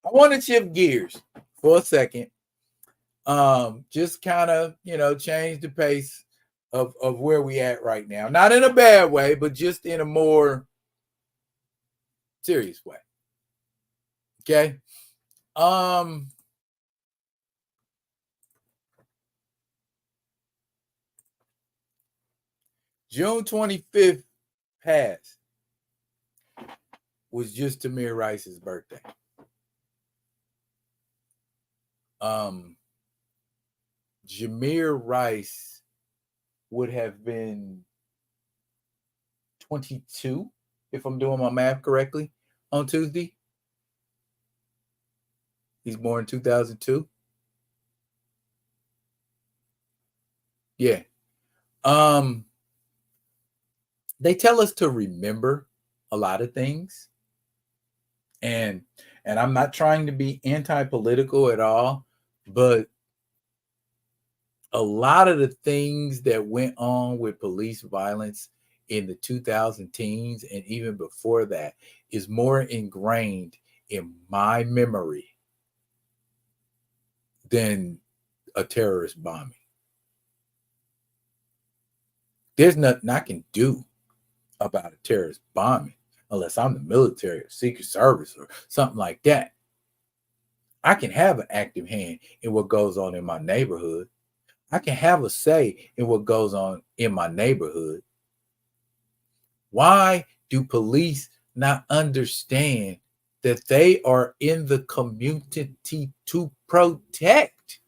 I want to shift gears for a second. Just kind of, change the pace of where we at right now. Not in a bad way, but just in a more serious way. Okay. June 25th passed was just Tamir Rice's birthday. Tamir Rice would have been 22, if I'm doing my math correctly, on Tuesday. He's born in 2002. Yeah. They tell us to remember a lot of things. And I'm not trying to be anti-political at all, but a lot of the things that went on with police violence in the 2010s and even before that is more ingrained in my memory than a terrorist bombing. There's nothing I can do about a terrorist bombing unless I'm the military or Secret Service or something like that. I can have an active hand in what goes on in my neighborhood. I can have a say in what goes on in my neighborhood. Why do police not understand that they are in the community to protect?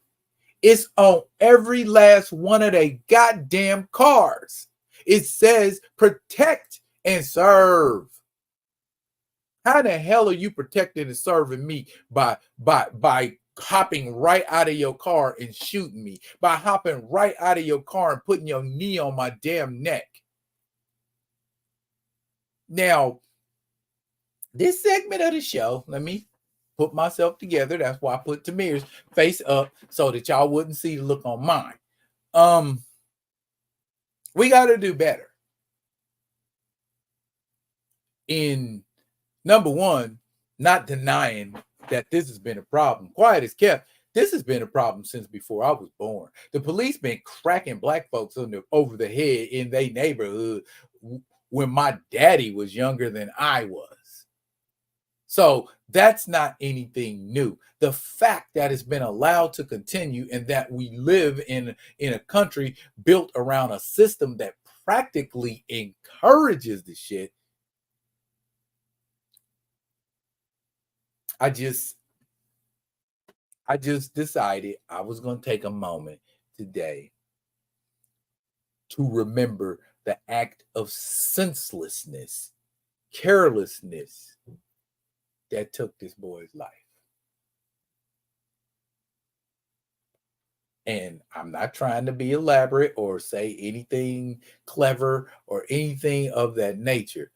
It's on every last one of their goddamn cars. It says protect and serve. How the hell are you protecting and serving me by hopping right out of your car and shooting me? By hopping right out of your car and putting your knee on my damn neck? Now, this segment of the show, let me put myself together. That's why I put Tamir's face up so that y'all wouldn't see the look on mine. We got to do better in, number one, not denying that this has been a problem. Quiet as kept, this has been a problem since before I was born. The police been cracking black folks over the head in their neighborhood when my daddy was younger than I was. So that's not anything new. The fact that it's been allowed to continue and that we live in a country built around a system that practically encourages the shit. I just decided I was going to take a moment today to remember the act of senselessness, carelessness that took this boy's life. And I'm not trying to be elaborate or say anything clever or anything of that nature.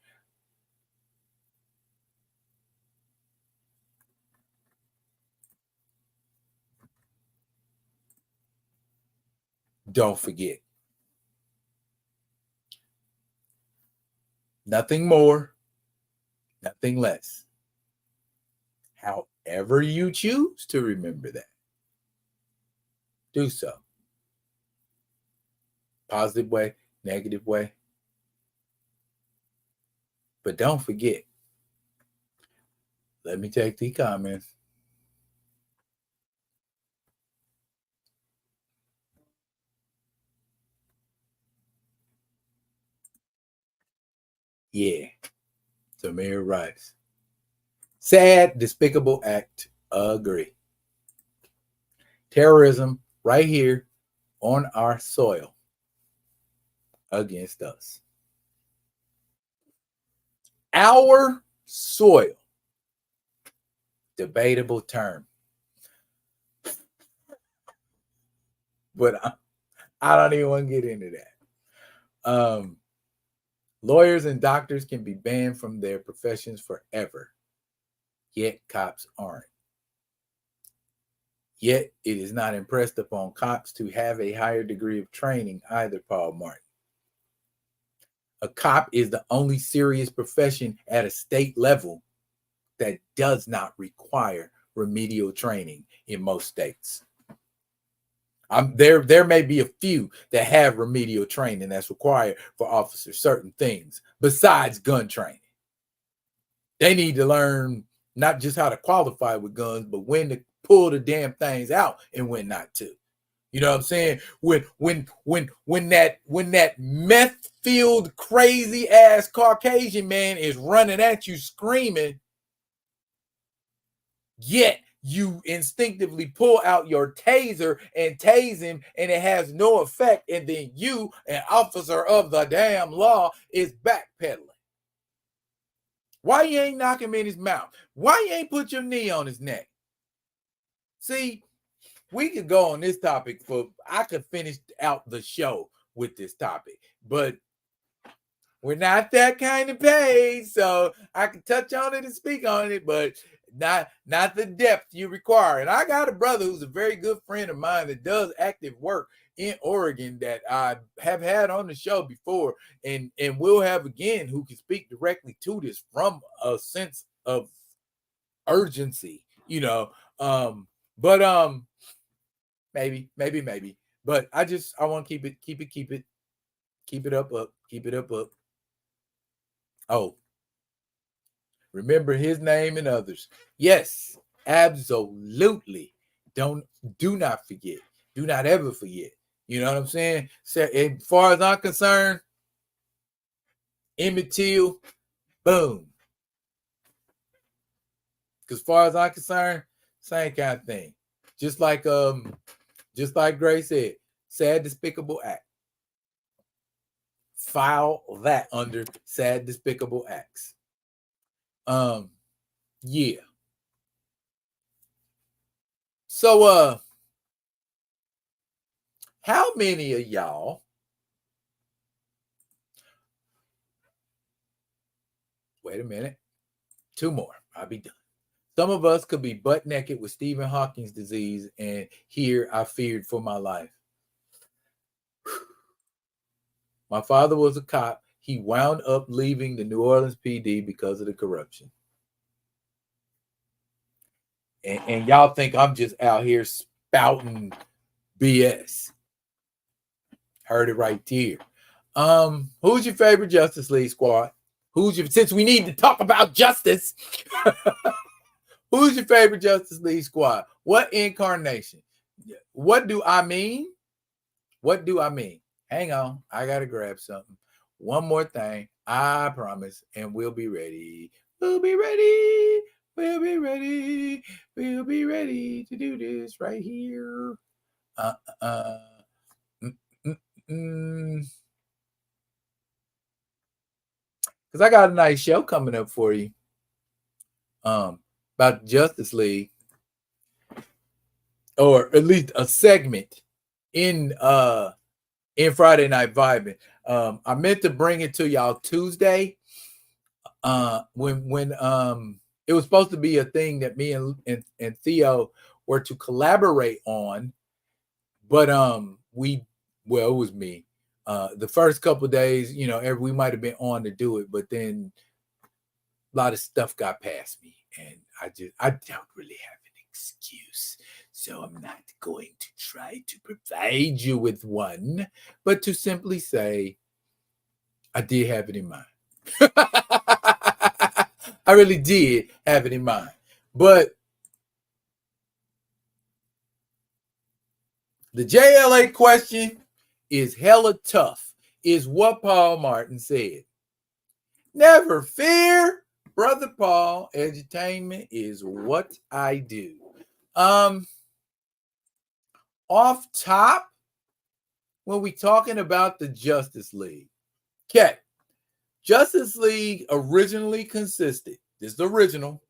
Don't forget. Nothing more, nothing less. However you choose to remember that, do so. Positive way, negative way. But don't forget. Let me take the comments. Yeah. Tamir Rice. Sad, despicable act. Agree. Terrorism right here on our soil against us. Our soil. Debatable term. But I don't even want to get into that. Lawyers and doctors can be banned from their professions forever. Yet cops aren't. Yet it is not impressed upon cops to have a higher degree of training either, Paul Martin. A cop is the only serious profession at a state level that does not require remedial training in most states. There may be a few that have remedial training that's required for officers, certain things besides gun training. They need to learn not just how to qualify with guns, but when to pull the damn things out and when not to. You know what I'm saying? When that meth-filled crazy ass Caucasian man is running at you screaming, yet you instinctively pull out your taser and tase him, and it has no effect, and then you, an officer of the damn law, is backpedaling. Why you ain't knock him in his mouth? Why you ain't put your knee on his neck? See, we could go on this topic I could finish out the show with this topic, but we're not that kind of page, so I can touch on it and speak on it, but not the depth you require. And I got a brother who's a very good friend of mine that does active work in Oregon that I have had on the show before, and will have again, who can speak directly to this from a sense of urgency, but maybe. But I want to keep it up. Oh, remember his name and others. Yes, absolutely. Do not forget. Do not ever forget. You know what I'm saying? So, as far as I'm concerned, Emmett Till, boom. Because as far as I'm concerned, same kind of thing. Just like Gray said, sad, despicable act. File that under sad, despicable acts. Yeah. So how many of y'all wait a minute, 2 more, I'll be done. Some of us could be butt naked with Stephen Hawking's disease, and here I feared for my life. My father was a cop. He wound up leaving the New Orleans PD because of the corruption. And y'all think I'm just out here spouting BS. Heard it right here. Who's your favorite Justice League squad? Since we need to talk about justice, who's your favorite Justice League squad? What incarnation? What do I mean? Hang on, I gotta grab something. One more thing, I promise, and we'll be ready. We'll be ready to do this right here. Because I got a nice show coming up for you about Justice League, or at least a segment in Friday Night Vibing. I meant to bring it to y'all Tuesday when it was supposed to be a thing that me and Theo were to collaborate on, but it was me. The first couple of days, we might have been on to do it, but then a lot of stuff got past me, and I don't really have an excuse. So I'm not going to try to provide you with one, but to simply say, I did have it in mind. I really did have it in mind. But the JLA question is hella tough, is what Paul Martin said. Never fear, Brother Paul. Edutainment is what I do. Off top, when we talking about the Justice League. Okay. Justice League originally consisted, this is the original,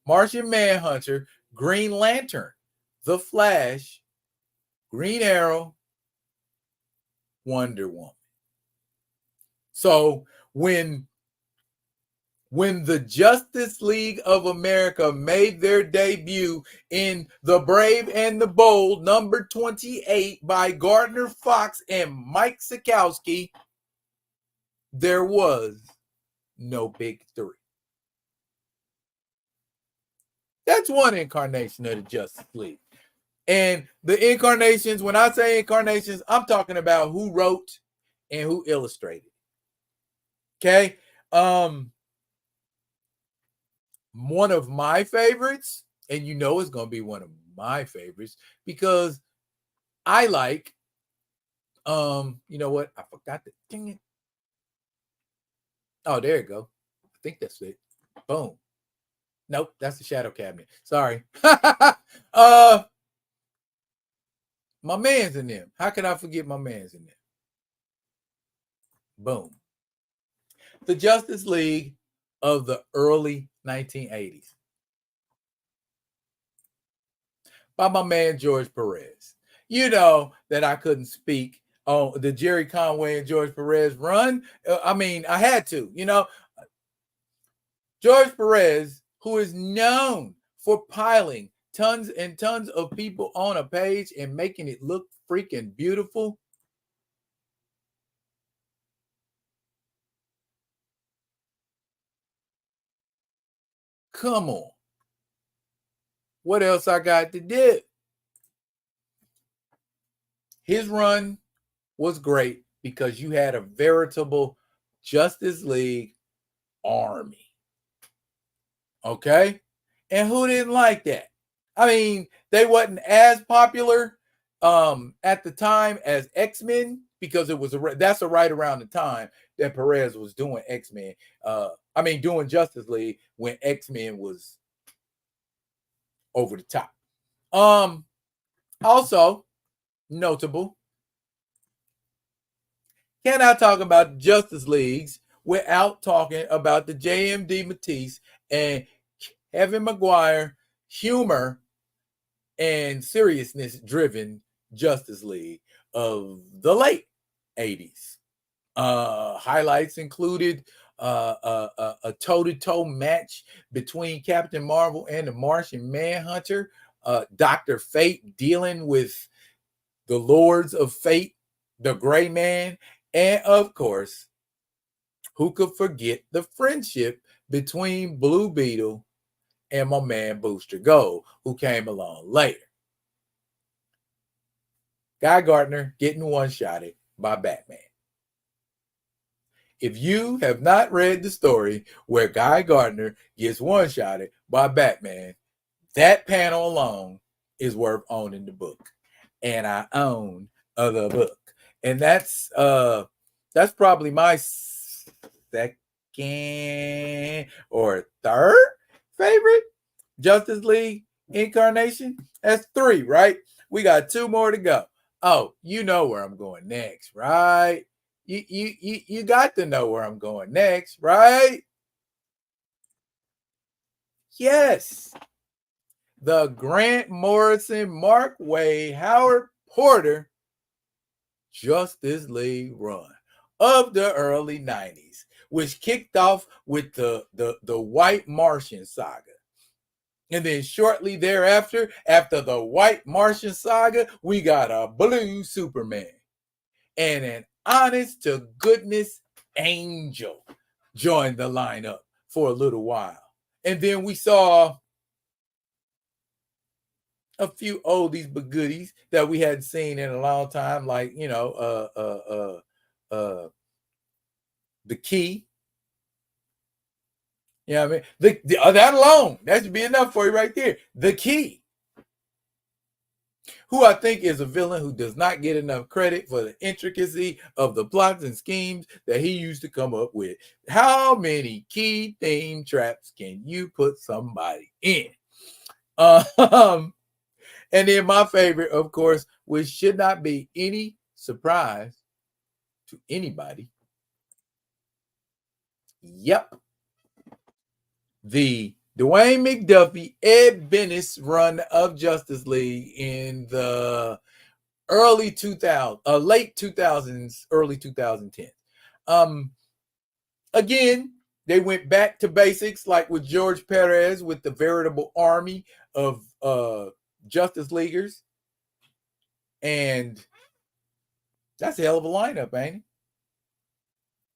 Martian Manhunter, Green Lantern, The Flash, Green Arrow, Wonder Woman. So when the Justice League of America made their debut in The Brave and the Bold, number 28 by Gardner Fox and Mike Sekowsky, there was no big three. That's one incarnation of the Justice League. And the incarnations, when I say incarnations, I'm talking about who wrote and who illustrated. Okay? One of my favorites, and it's going to be one of my favorites, because I like, you know what? I forgot to, dang it. Oh, there you go. I think that's it. Boom. Nope, that's the shadow cabinet. Sorry. uh my man's in them. How can I forget my man's in them? Boom. The Justice League of the early 1980s by my man George Perez. You know that I couldn't speak on the Jerry Conway and George Perez run. I mean, I had to, George Perez, who is known for piling tons and tons of people on a page and making it look freaking beautiful. Come on. What else I got to do? His run was great because you had a veritable Justice League army. Okay? And who didn't like that? I mean, they wasn't as popular at the time as X-Men because it was that's right around the time that Perez was doing X-Men. Doing Justice League when X-Men was over the top. Also notable, can I talk about Justice Leagues without talking about the JMD Matisse and Kevin Maguire humor and seriousness driven Justice League of the late 80s? Highlights included a toe-to-toe match between Captain Marvel and the Martian Manhunter, Dr. Fate dealing with the Lords of Fate, the Gray Man, and of course, who could forget the friendship between Blue Beetle and my man Booster Gold, who came along later. Guy Gardner getting one-shotted by Batman. If you have not read the story where Guy Gardner gets one-shotted by Batman, that panel alone is worth owning the book. And I own the book. And that's probably my second or third favorite Justice League incarnation. That's 3, right? We got 2 more to go. Oh, you know where I'm going next, right? You got to know where I'm going next, right? Yes. The Grant Morrison, Mark Waid, Howard Porter Justice League run of the early 90s, which kicked off with the White Martian saga. And then shortly thereafter, after the White Martian saga, we got a blue Superman and an honest to goodness angel joined the lineup for a little while. And then we saw a few oldies but goodies that we hadn't seen in a long time, like the Key. You know what I mean? That alone, that should be enough for you right there. The Key, who I think is a villain who does not get enough credit for the intricacy of the plots and schemes that he used to come up with. How many key theme traps can you put somebody in? And then my favorite, of course, which should not be any surprise to anybody. Yep. The Dwayne McDuffie, Ed Bennis run of Justice League in the early 2000s, late 2000s, early 2010s. Again, they went back to basics, like with George Perez, with the veritable army of Justice Leaguers. And that's a hell of a lineup, ain't it?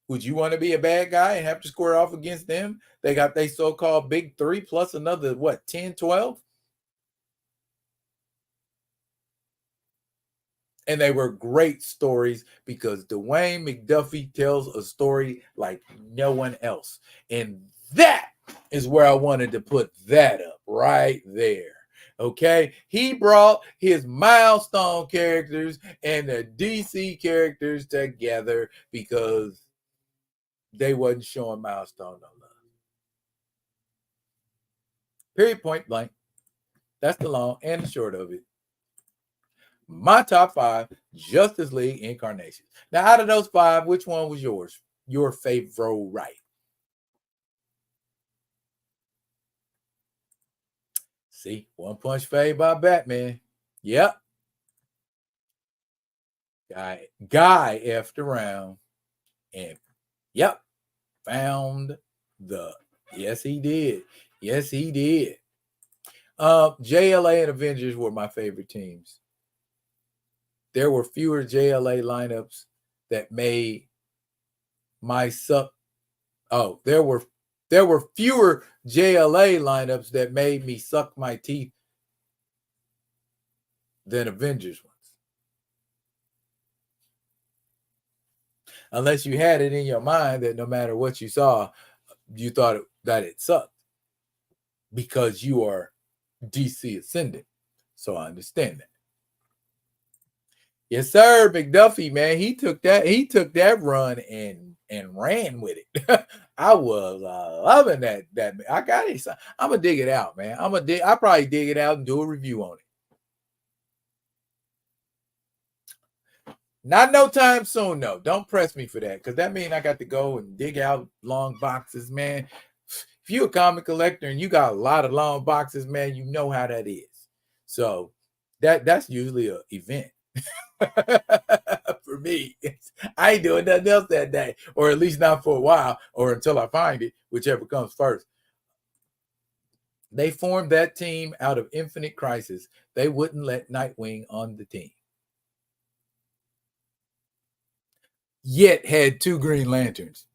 Would you want to be a bad guy and have to square off against them? They got their so-called big 3 plus another, 10, 12? And they were great stories because Dwayne McDuffie tells a story like no one else. And that is where I wanted to put that up right there. Okay, he brought his milestone characters and the DC characters together because they wasn't showing milestone no love. Period, point blank. That's the long and the short of it. My top 5 Justice League incarnations. Now, out of those 5, which one was yours? Your favorite? See, One Punch Fade by Batman. Yep. Guy effed around and yep, found the yes he did. Yes, he did. JLA and Avengers were my favorite teams. There were fewer JLA lineups that made my suck. Oh, there were fewer JLA lineups that made me suck my teeth than Avengers ones. Unless you had it in your mind that no matter what you saw, you thought that it sucked because you are DC ascendant. So I understand that. Yes, sir, McDuffie, man. He took that run and ran with it. I was loving that. I got it. I'm gonna dig it out, man. I'll probably dig it out and do a review on it. Not no time soon, though. Don't press me for that, because that means I got to go and dig out long boxes, man. If you're a comic collector and you got a lot of long boxes, man, you know how that is. So that's usually an event. For me, I ain't doing nothing else that day, or at least not for a while, or until I find it, whichever comes first. They formed that team out of Infinite Crisis. They wouldn't let Nightwing on the team. Yet had 2 Green Lanterns.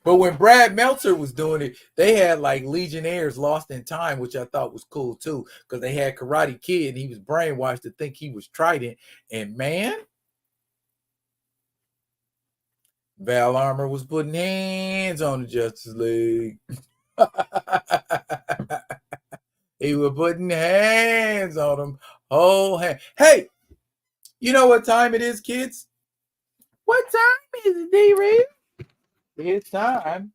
But when Brad Meltzer was doing it, they had like Legionnaires Lost in Time, which I thought was cool too, because they had Karate Kid and he was brainwashed to think he was Trident. And man, Val Armour was putting hands on the Justice League. He was putting hands on them. Whole hand. Hey, you know what time it is, kids? What time is it, D-Reed? It's time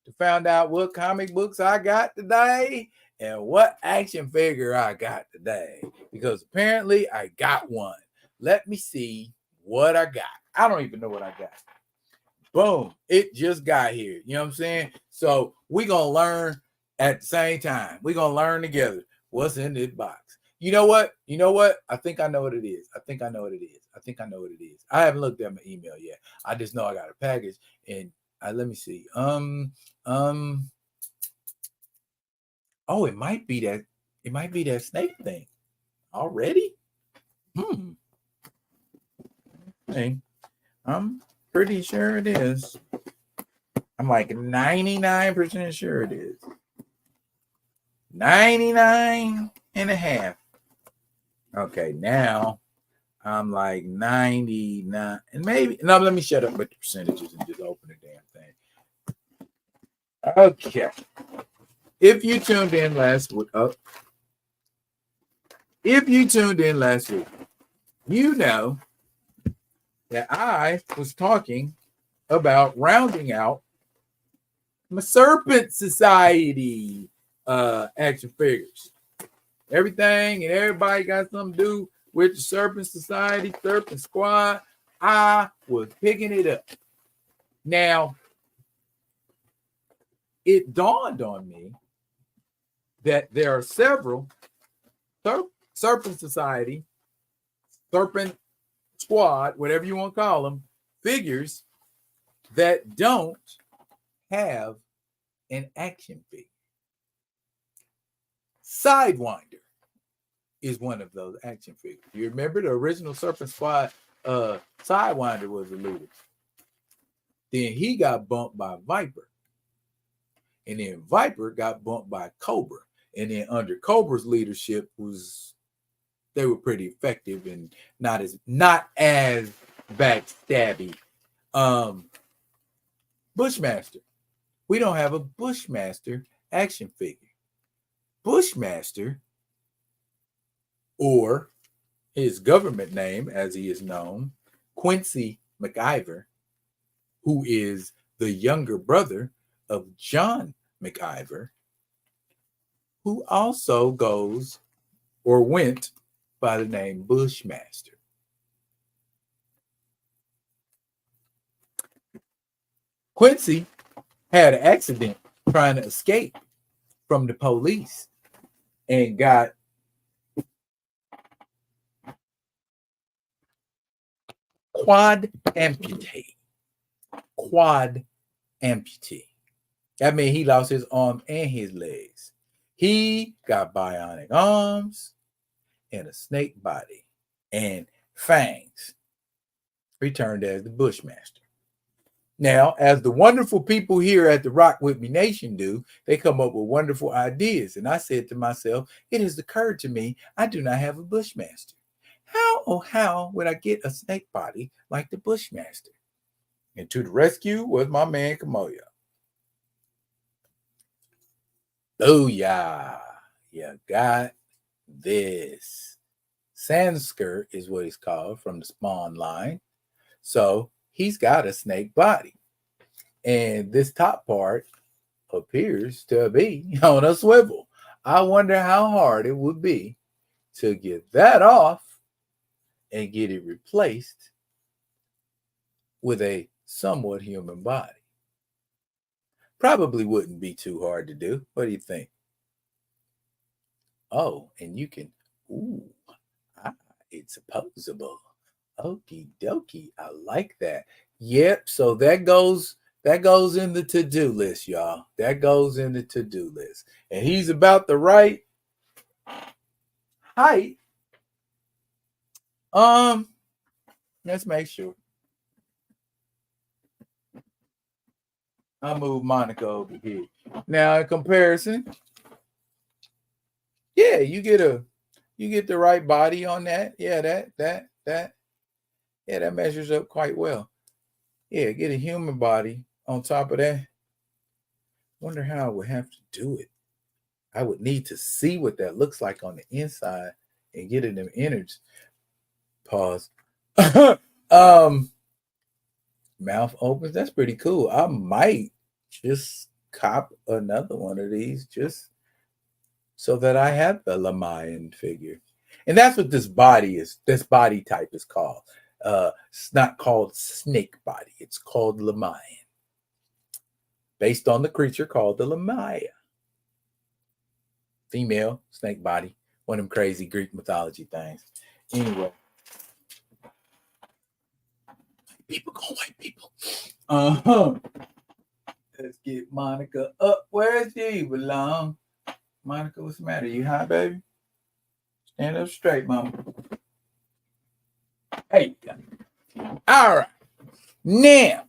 to find out what comic books I got today and what action figure I got today. Because apparently I got one. Let me see what I got. I don't even know what I got. Boom. It just got here. You know what I'm saying? So we're going to learn at the same time. We're going to learn together what's in this box. You know what? I think I know what it is. I haven't looked at my email yet. I just know I got a package, and let me see. Oh, it might be that. It might be that snake thing. Already? Hey, I'm pretty sure it is. I'm like 99% sure it is. 99 and a half. Okay, now I'm like 99 and maybe no, let me shut up with the percentages and just open the damn thing. Okay. If you tuned in last week, you know that I was talking about rounding out my Serpent Society action figures. Everything and everybody got something to do with the Serpent Society, Serpent Squad. I was picking it up. Now, it dawned on me that there are several Serpent Society, Serpent Squad, whatever you want to call them, figures that don't have an action figure. Sidewinder is one of those action figures. You remember the original Serpent Squad Sidewinder was the leader. Then he got bumped by Viper. And then Viper got bumped by Cobra. And then under Cobra's leadership they were pretty effective and not as backstabby. Bushmaster. We don't have a Bushmaster action figure. Bushmaster, or his government name as he is known, Quincy McIver, who is the younger brother of John McIver, who also goes or went by the name Bushmaster. Quincy had an accident trying to escape from the police and got quad amputee. Quad amputee. That means he lost his arm and his legs. He got bionic arms and a snake body and fangs. Returned as the Bushmaster. Now, as the wonderful people here at the Rock With Me Nation do, they come up with wonderful ideas. And I said to myself, it has occurred to me, I do not have a Bushmaster. How would I get a snake body like the Bushmaster? And to the rescue was my man Kamoya. Booyah! You got this. Sanskrit is what he's called from the Spawn line. So he's got a snake body. And this top part appears to be on a swivel. I wonder how hard it would be to get that off and get it replaced with a somewhat human body. Probably wouldn't be too hard to do. What do you think? Oh, and you can, it's opposable. Okie dokie. I like that. Yep. So that goes in the to-do list, y'all. That goes in the to-do list. And he's about the right height. Let's make sure. I'll move Monica over here. Now, in comparison, yeah, you get the right body on that. Yeah, that measures up quite well. Yeah, get a human body on top of that. Wonder how I would have to do it. I would need to see what that looks like on the inside and get it in innards. Pause. Mouth opens. That's pretty cool. I might just cop another one of these just so that I have the Lamayan figure. And that's what this body is. This body type is called. It's not called snake body. It's called Lamayan. Based on the creature called the Lamaya. Female, snake body. One of them crazy Greek mythology things. Anyway. People gonna white people. Let's get Monica up where she belong. Monica, what's the matter? You high, baby? Stand up straight, mama. Hey. All right. Now,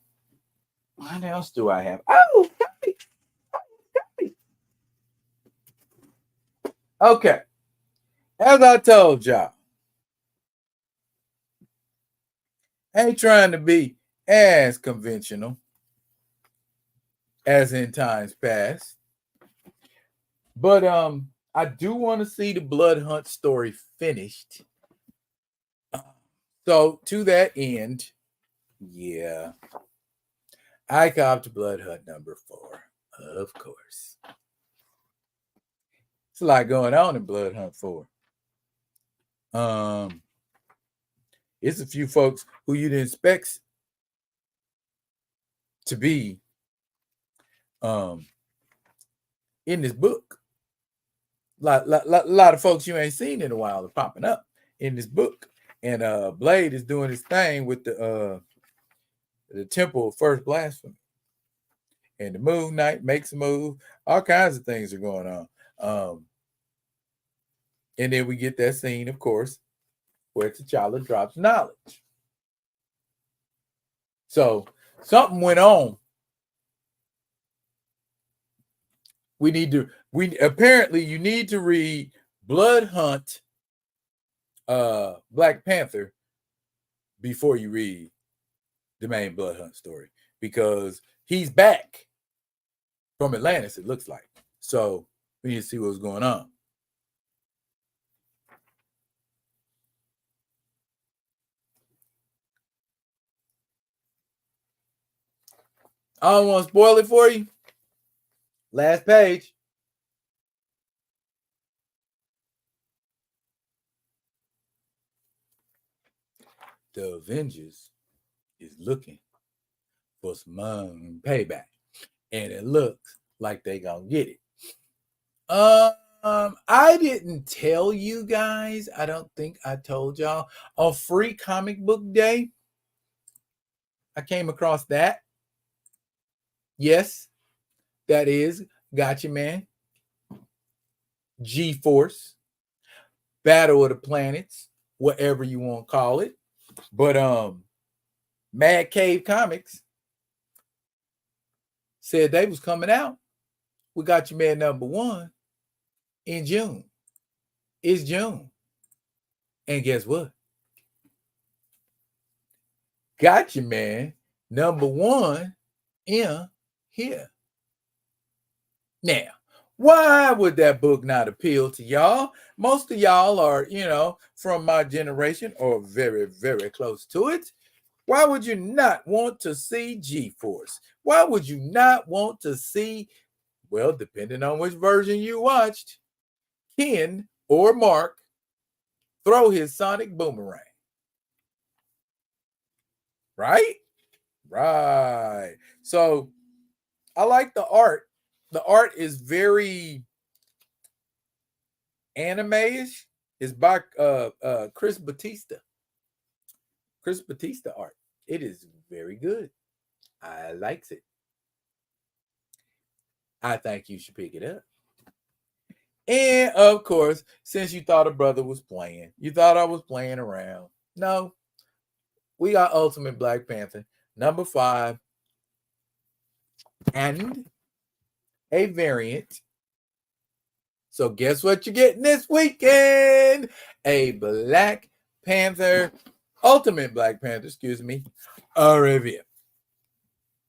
what else do I have? Oh, okay. As I told y'all, I ain't trying to be as conventional as in times past. But I do want to see the Blood Hunt story finished. So to that end, yeah, I copped Blood Hunt number 4, of course. It's a lot going on in Blood Hunt 4. It's a few folks who you'd expect to be in this book. A lot of folks you ain't seen in a while are popping up in this book. And Blade is doing his thing with the Temple of First Blasphemy. And the Moon Knight makes a move. All kinds of things are going on. And then we get that scene, of course, where T'Challa drops knowledge. So something went on. Apparently you need to read Blood Hunt, Black Panther before you read the main Blood Hunt story, because he's back from Atlantis, it looks like. So we need to see what's going on. I don't want to spoil it for you. Last page. the Avengers is looking for some payback, and it looks like they gonna get it. I didn't tell you guys. I don't think I told y'all. On Free Comic Book Day, I came across that. Yes, that is Gotcha Man, G-Force, Battle of the Planets, whatever you want to call it. But Mad Cave Comics said they was coming out. We got your man #1 in June. It's June. And guess what? Got your man #1 in here. Now, why would that book not appeal to y'all? Most of y'all are, from my generation or very, very close to it. Why would you not want to see G-Force? Why would you not want to see, well, depending on which version you watched, Ken or Mark throw his sonic boomerang? Right? Right. So I like the art. The art is very anime-ish. It's by Chris Batista. Chris Batista art. It is very good. I likes it. I think you should pick it up. And of course, since you thought a brother was playing, you thought I was playing around. No, we got Ultimate Black Panther #5 and a variant. So guess what you're getting this weekend? A Black Panther, Ultimate Black Panther, a review.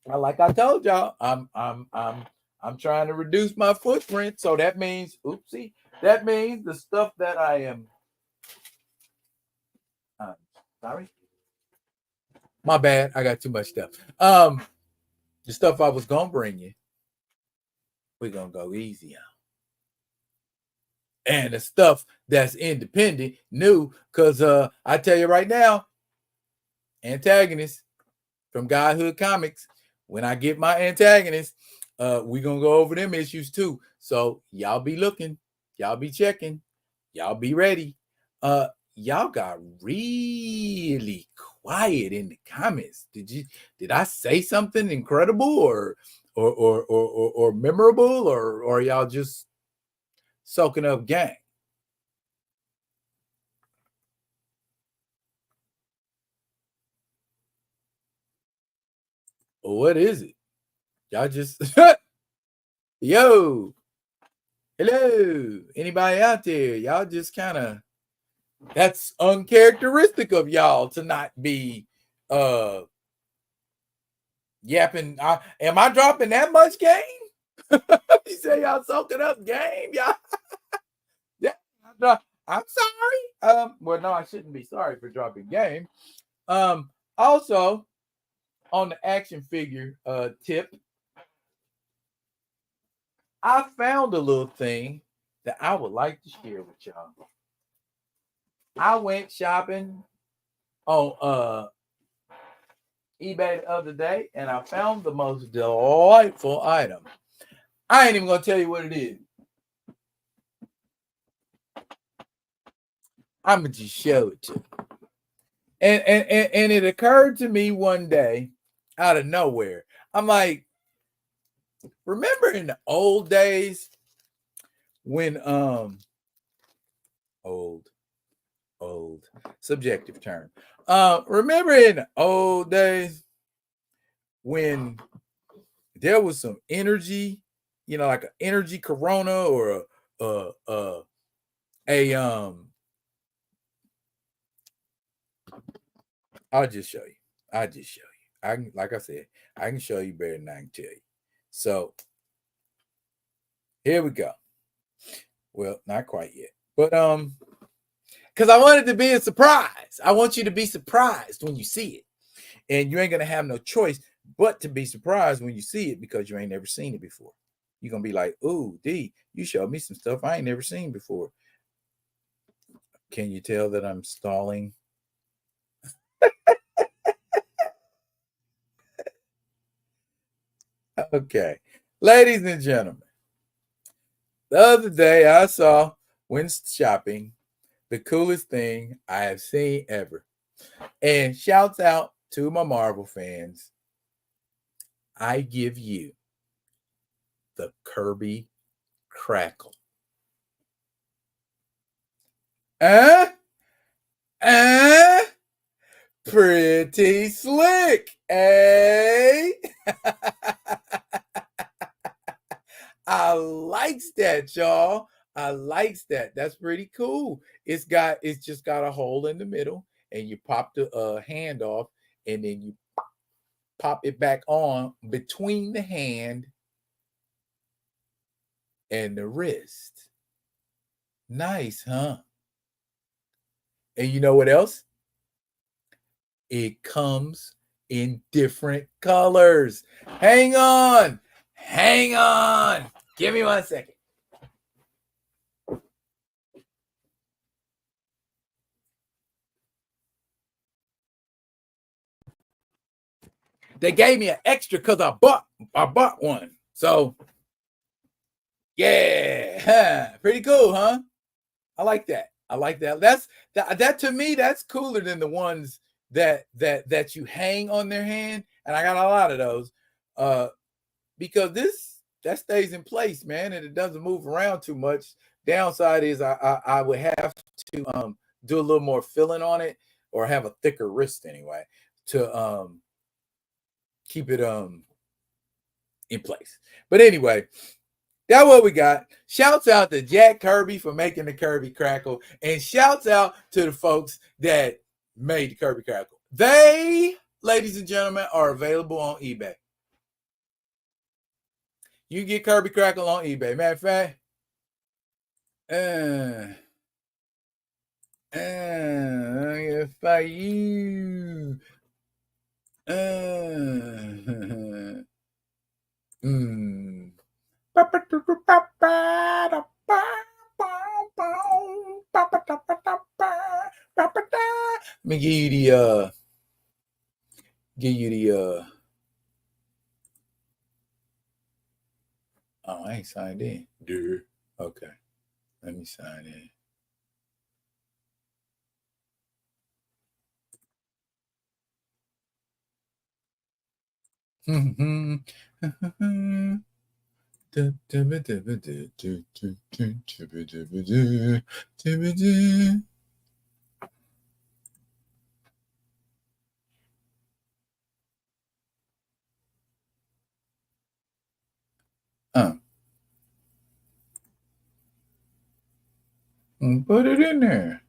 Like I told y'all, I'm trying to reduce my footprint. So that means, that means the stuff that I am. Sorry, my bad. I got too much stuff. The stuff I was gonna bring you, we're gonna go easy on. And the stuff that's independent, new, because I tell you right now, antagonist from Godhood Comics. When I get my antagonist, we're gonna go over them issues too. So y'all be looking, y'all be checking, y'all be ready. Y'all got really quiet in the comments. Did I say something incredible or memorable, or y'all just soaking up gang? Or what is it? Y'all just yo, hello, anybody out there? Y'all just kind of, that's uncharacteristic of y'all to not be yapping. Am I dropping that much game? You say y'all soaking up game, y'all. Yeah, I'm sorry. Well, no, I shouldn't be sorry for dropping game. Also on the action figure tip, I found a little thing that I would like to share with y'all. I went shopping on eBay the other day, and I found the most delightful item. I ain't even gonna tell you what it is. I'm gonna just show it to you. And it occurred to me one day, out of nowhere. I'm like, remember in the old days when old subjective term. Remember in the old days when there was some energy, like an energy Corona or I'll just show you. I can, like I said, I can show you better than I can tell you. So here we go. Well, not quite yet, but because I want it to be a surprise. I want you to be surprised when you see it, and you ain't gonna have no choice but to be surprised when you see it because you ain't never seen it before. You're gonna be like, "Ooh, D, you showed me some stuff I ain't never seen before." Can you tell that I'm stalling? Okay. Ladies and gentlemen, the other day I saw when shopping the coolest thing I have seen ever. And shouts out to my Marvel fans. I give you the Kirby Crackle. Uh, uh, pretty slick, eh? I likes that, y'all. I likes that. That's pretty cool. It's just got a hole in the middle, and you pop the hand off, and then you pop it back on between the hand and the wrist. Nice, huh? And you know what else? It comes in different colors. Hang on. Hang on. Give me 1 second. They gave me an extra because I bought one. So yeah, pretty cool, huh? I like that. I like that. That to me, that's cooler than the ones that you hang on their hand. And I got a lot of those. Because that stays in place, man, and it doesn't move around too much. Downside is I would have to do a little more filling on it or have a thicker wrist anyway to keep it in place. But anyway, that's what we got. Shouts out to Jack Kirby for making the Kirby Crackle, and shouts out to the folks that made the Kirby Crackle. They, ladies and gentlemen, are available on eBay. You can get Kirby Crackle on eBay. Matter of fact, if I you, Let me give you the oh, I ain't signed in. Dude. Okay. Let me sign in. Put it in there.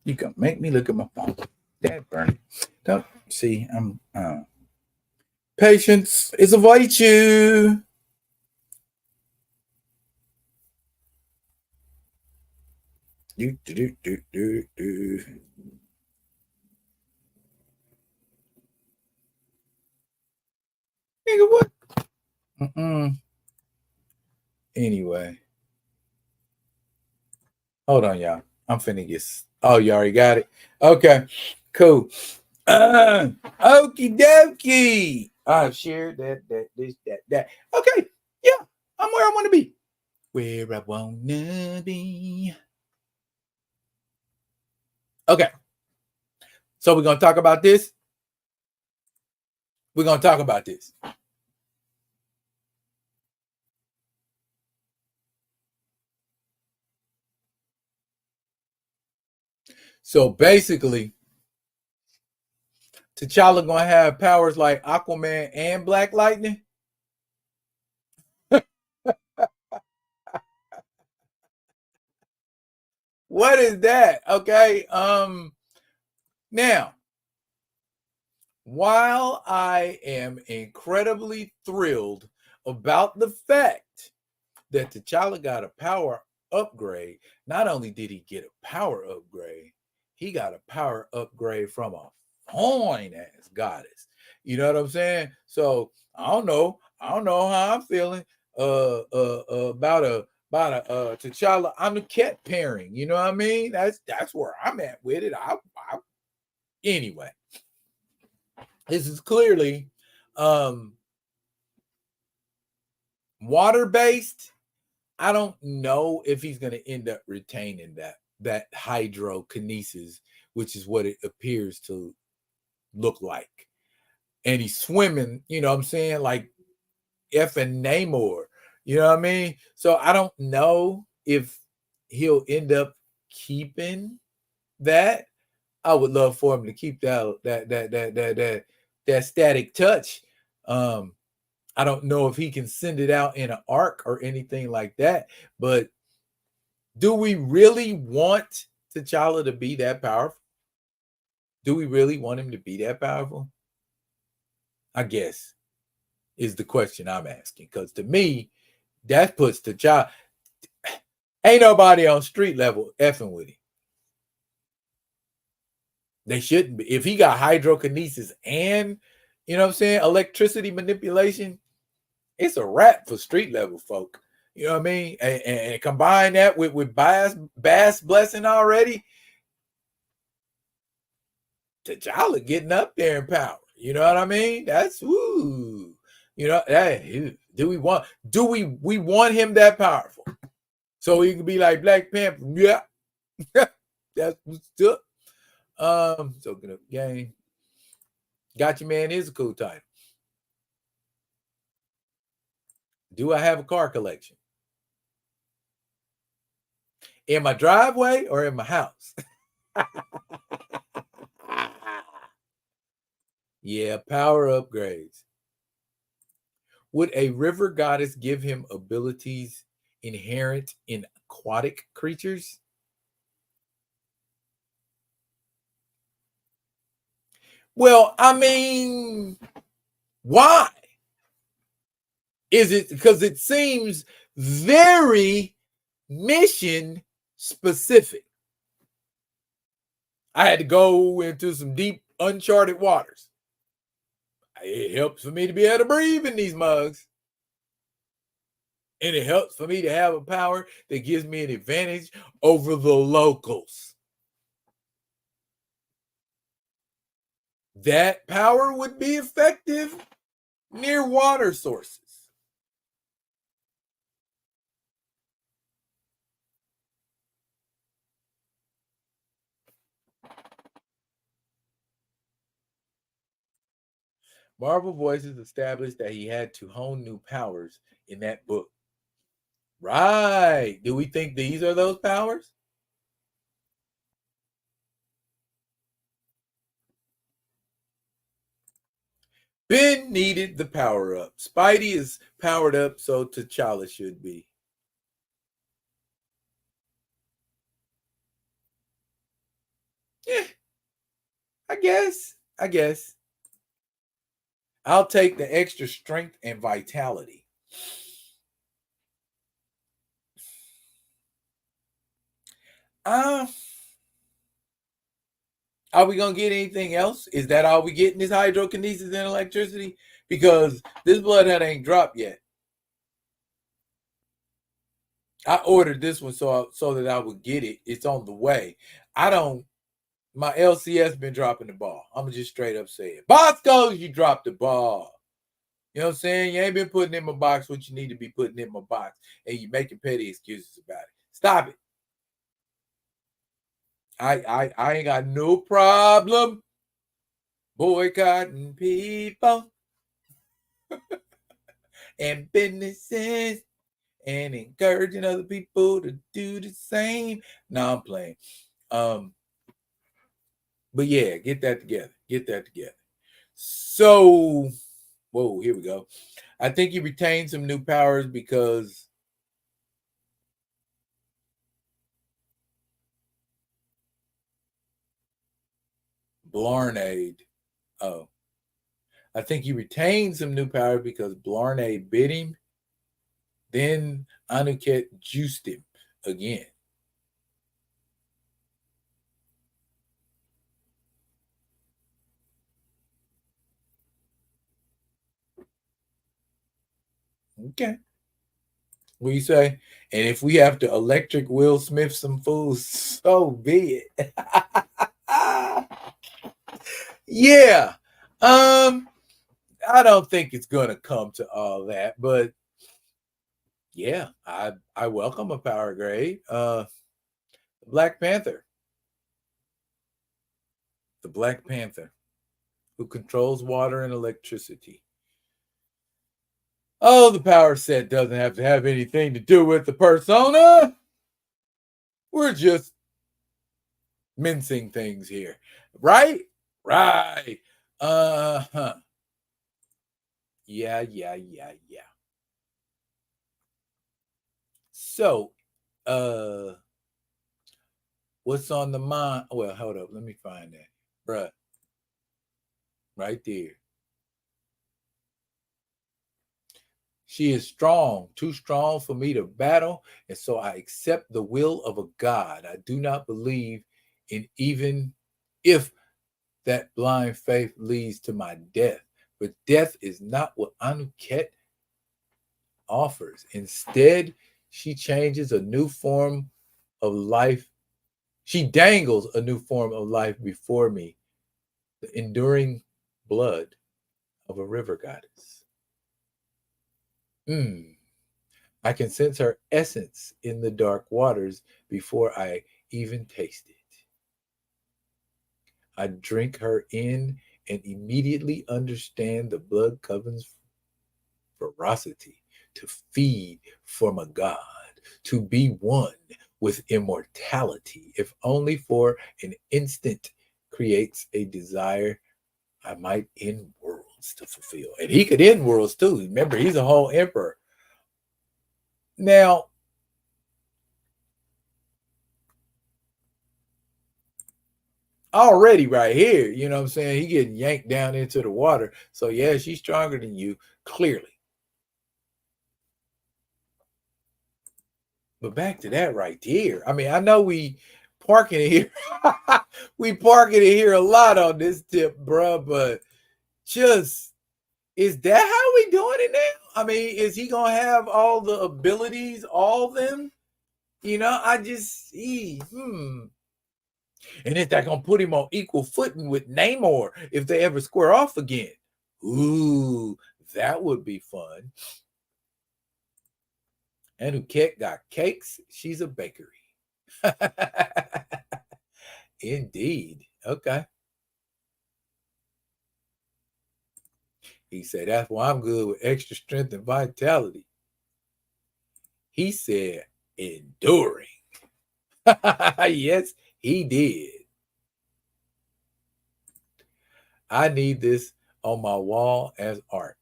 You can make me look at my phone. That burn. Don't see. I'm patience is a virtue. Do. Nigga, what? Anyway, hold on, y'all. I'm finna get. Oh, you already got it. Okay, cool. Okie dokie. I've shared that. Okay, yeah, I'm where I want to be. Where I wanna be. Okay, so we're gonna talk about this. We're gonna talk about this. So basically, T'Challa gonna have powers like Aquaman and Black Lightning. What is that? Okay. Now, while I am incredibly thrilled about the fact that T'Challa got a power upgrade, not only did he get a power upgrade, he got a power upgrade from a fine ass goddess. You know what I'm saying? So I don't know. I don't know how I'm feeling. About a T'Challa Anuket pairing. You know what I mean? That's where I'm at with it. Anyway, this is clearly water based. I don't know if he's going to end up retaining that hydrokinesis, which is what it appears to look like. And he's swimming, you know what I'm saying, like effing Namor. You know what I mean? So I don't know if he'll end up keeping that. I would love for him to keep that static touch. Um, I don't know if he can send it out in an arc or anything like that, but do we really want T'Challa to be that powerful? Do we really want him to be that powerful? I guess is the question I'm asking. Because to me, that puts T'Challa. Ain't nobody on street level effing with him. They shouldn't be. If he got hydrokinesis and, you know what I'm saying, electricity manipulation, it's a wrap for street level folk. You know what I mean? And combine that with Bass blessing already, T'Challa getting up there in power. You know what I mean? That's woo. You know, hey, do we want him that powerful? So he can be like Black Panther. Yeah. That's what's up. So good up game. Got You Man is a cool title. Do I have a car collection? In my driveway or in my house? Yeah, power upgrades. Would a river goddess give him abilities inherent in aquatic creatures? Well, I mean, why? Is it because it seems very mission specific? I had to go into some deep, uncharted waters. It helps for me to be able to breathe in these mugs. And it helps for me to have a power that gives me an advantage over the locals. That power would be effective near water sources. Marvel Voices established that he had to hone new powers in that book. Right. Do we think these are those powers? Ben needed the power up. Spidey is powered up, so T'Challa should be. Yeah, I guess. I guess. I'll take the extra strength and vitality. Uh, are we gonna get anything else? Is that all we getting is hydrokinesis and electricity? Because this bloodhead ain't dropped yet. I ordered this one so that I would get it. It's on the way. I don't. My LCS been dropping the ball. I'm gonna just straight up say it. Bosco, you dropped the ball. You know what I'm saying? You ain't been putting in my box what you need to be putting in my box, and you making petty excuses about it. Stop it. I ain't got no problem boycotting people and businesses and encouraging other people to do the same. No, I'm playing. But yeah, get that together. Get that together. So, whoa, here we go. I think he retained some new powers because Blarnade. Oh, I think he retained some new powers because Blarnade bit him. Then Anuket juiced him again. Okay. What you say? And if we have to electric Will Smith some fools, so be it. Yeah. I don't think it's gonna come to all that, but yeah, I welcome a power grade. Black Panther. The Black Panther, who controls water and electricity. Oh, the power set doesn't have to have anything to do with the persona. We're just mincing things here. Right? Right. Uh-huh. Yeah. So, uh, what's on the mind? Well, hold up. Let me find that. Bruh, right there. She is strong, too strong for me to battle, and so I accept the will of a God. I do not believe in even if that blind faith leads to my death. But death is not what Anuket offers. Instead, she changes a new form of life. She dangles a new form of life before me, the enduring blood of a river goddess. I can sense her essence in the dark waters before I even taste it. I drink her in and immediately understand the blood covenant's ferocity, to feed from a god, to be one with immortality, if only for an instant, creates a desire I might end worlds to fulfill. And he could end worlds too. Remember, he's a whole emperor. Now, already right here, you know what I'm saying? He getting yanked down into the water. So yeah, she's stronger than you, clearly. But back to that right there. I mean, I know we parking it here. We parking it here a lot on this tip, bruh, but just is that how we doing it now? I mean, is he gonna have all the abilities, all of them? You know, I just see, And is that gonna put him on equal footing with Namor if they ever square off again? Ooh, that would be fun. And Uket got cakes. She's a bakery. Indeed. Okay. He said, that's why I'm good with extra strength and vitality. He said, enduring. Yes, he did. I need this on my wall as art.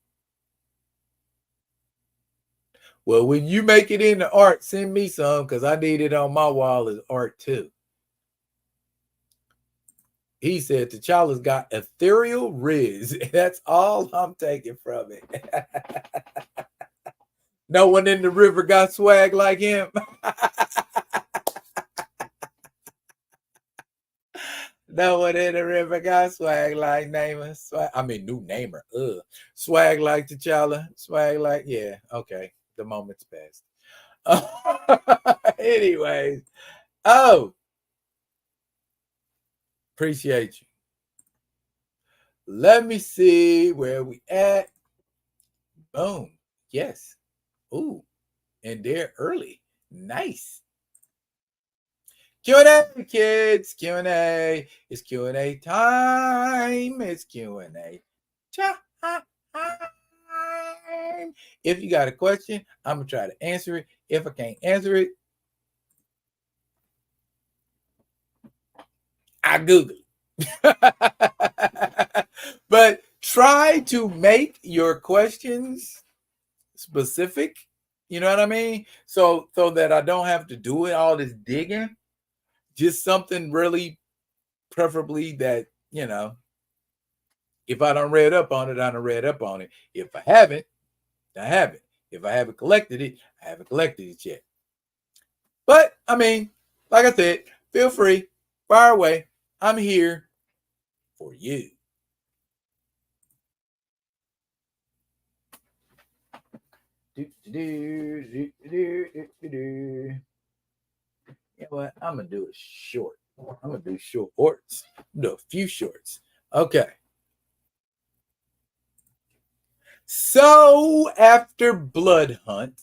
Well, when you make it into art, send me some because I need it on my wall as art too. He said T'Challa's got ethereal riz. That's all I'm taking from it. No one in the river got swag like him. No one in the river got swag like Namer. Swag, I mean, new Namer. Swag like T'Challa. Swag like, yeah, okay. The moment's passed. Anyways, oh, appreciate you. Let me see where we at. Boom. Yes. Ooh, and they're early. Nice. Q&A, kids. Q&A. It's Q&A time. It's Q&A time. If you got a question, I'm going to try to answer it. If I can't answer it, I Google it. But try to make your questions specific. You know what I mean? So that I don't have to do it, all this digging. Just something really preferably that, you know, if I don't read up on it, I don't read up on it. If I haven't, I haven't. If I haven't collected it, I haven't collected it yet. But I mean, like I said, feel free, fire away. I'm here for you. You know what? I'm gonna do a short. I'm gonna do shorts. Do a few shorts. Okay. So after Blood Hunt,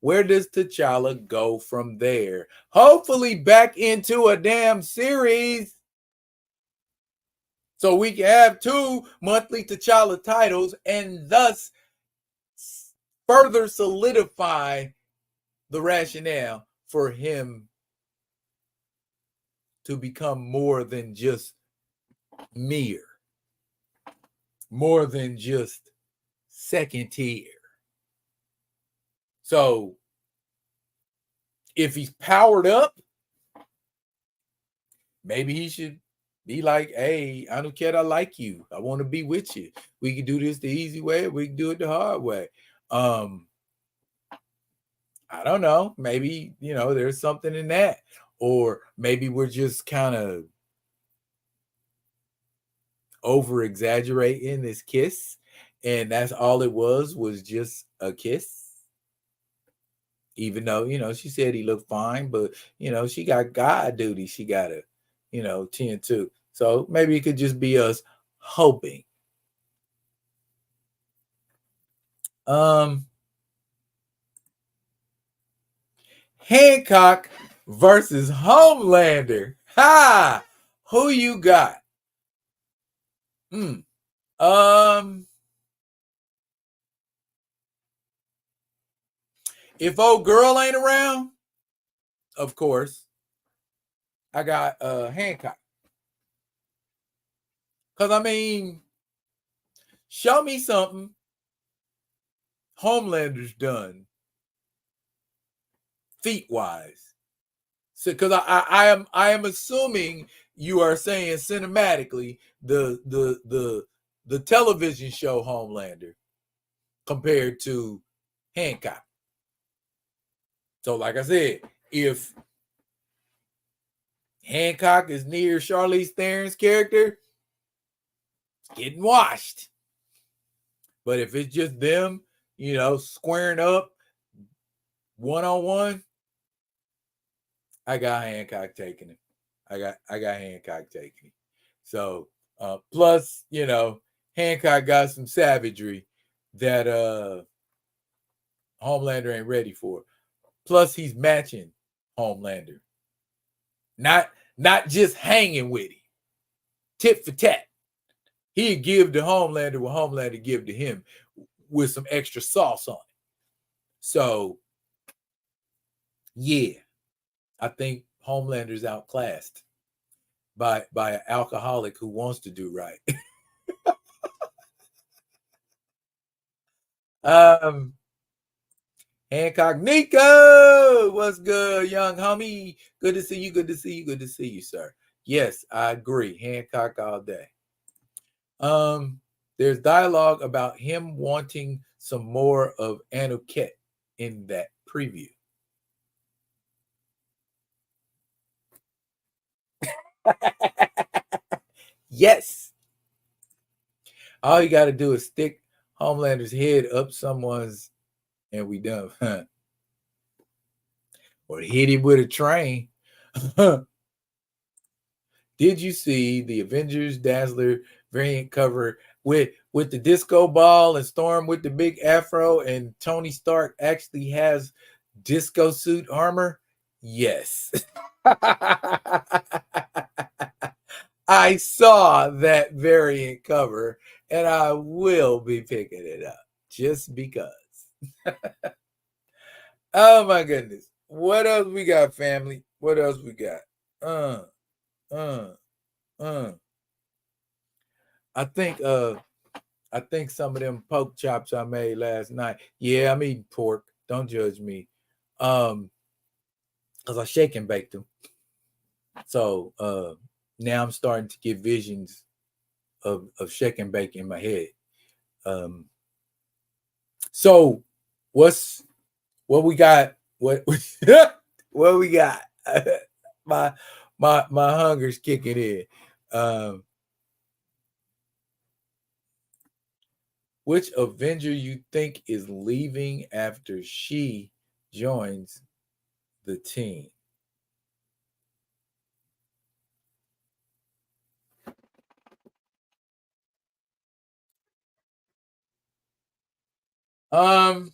where does T'Challa go from there? Hopefully back into a damn series. So we can have 2 monthly T'Challa titles and thus further solidify the rationale for him to become more than just mere, more than just second tier. So if he's powered up, maybe he should be like, hey, Anuket, I like you. I want to be with you. We can do this the easy way, or we can do it the hard way. I don't know. Maybe, there's something in that. Or maybe we're just kind of over exaggerating this kiss. And that's all it was just a kiss. Even though, she said he looked fine, but, she got God duty. She got to, tend to. So maybe it could just be us hoping. Hancock versus Homelander. Ha! Who you got? If old girl ain't around, of course, I got Hancock. Because, show me something Homelander's done feat-wise. So, because I am assuming you are saying cinematically the television show Homelander compared to Hancock. So, like I said, if Hancock is near Charlize Theron's character, it's getting washed. But if it's just them, squaring up one-on-one, I got Hancock taking it. I got Hancock taking it. So plus, Hancock got some savagery that Homelander ain't ready for. Plus, he's matching Homelander. Not just hanging with him. Tit for tat. He'd give to Homelander what Homelander give to him with some extra sauce on it. So, yeah, I think Homelander's outclassed by an alcoholic who wants to do right. Hancock Nico, what's good, young homie? Good to see you. Good to see you. Good to see you, sir. Yes, I agree. Hancock all day. There's dialogue about him wanting some more of Anuket in that preview. Yes. All you got to do is stick Homelander's head up someone's, and we done. Or hit him with a train. Did you see the Avengers Dazzler variant cover with the disco ball and Storm with the big afro, and Tony Stark actually has disco suit armor? Yes. I saw that variant cover, and I will be picking it up just because. Oh my goodness. What else we got, family? What else we got? I think some of them pork chops I made last night. Yeah, I'm eating pork. Don't judge me. Because I shake and bake them. So now I'm starting to get visions of shake and bake in my head. So what we got? What what we got? my hunger's kicking in. Which Avenger you think is leaving after she joins the team? Um,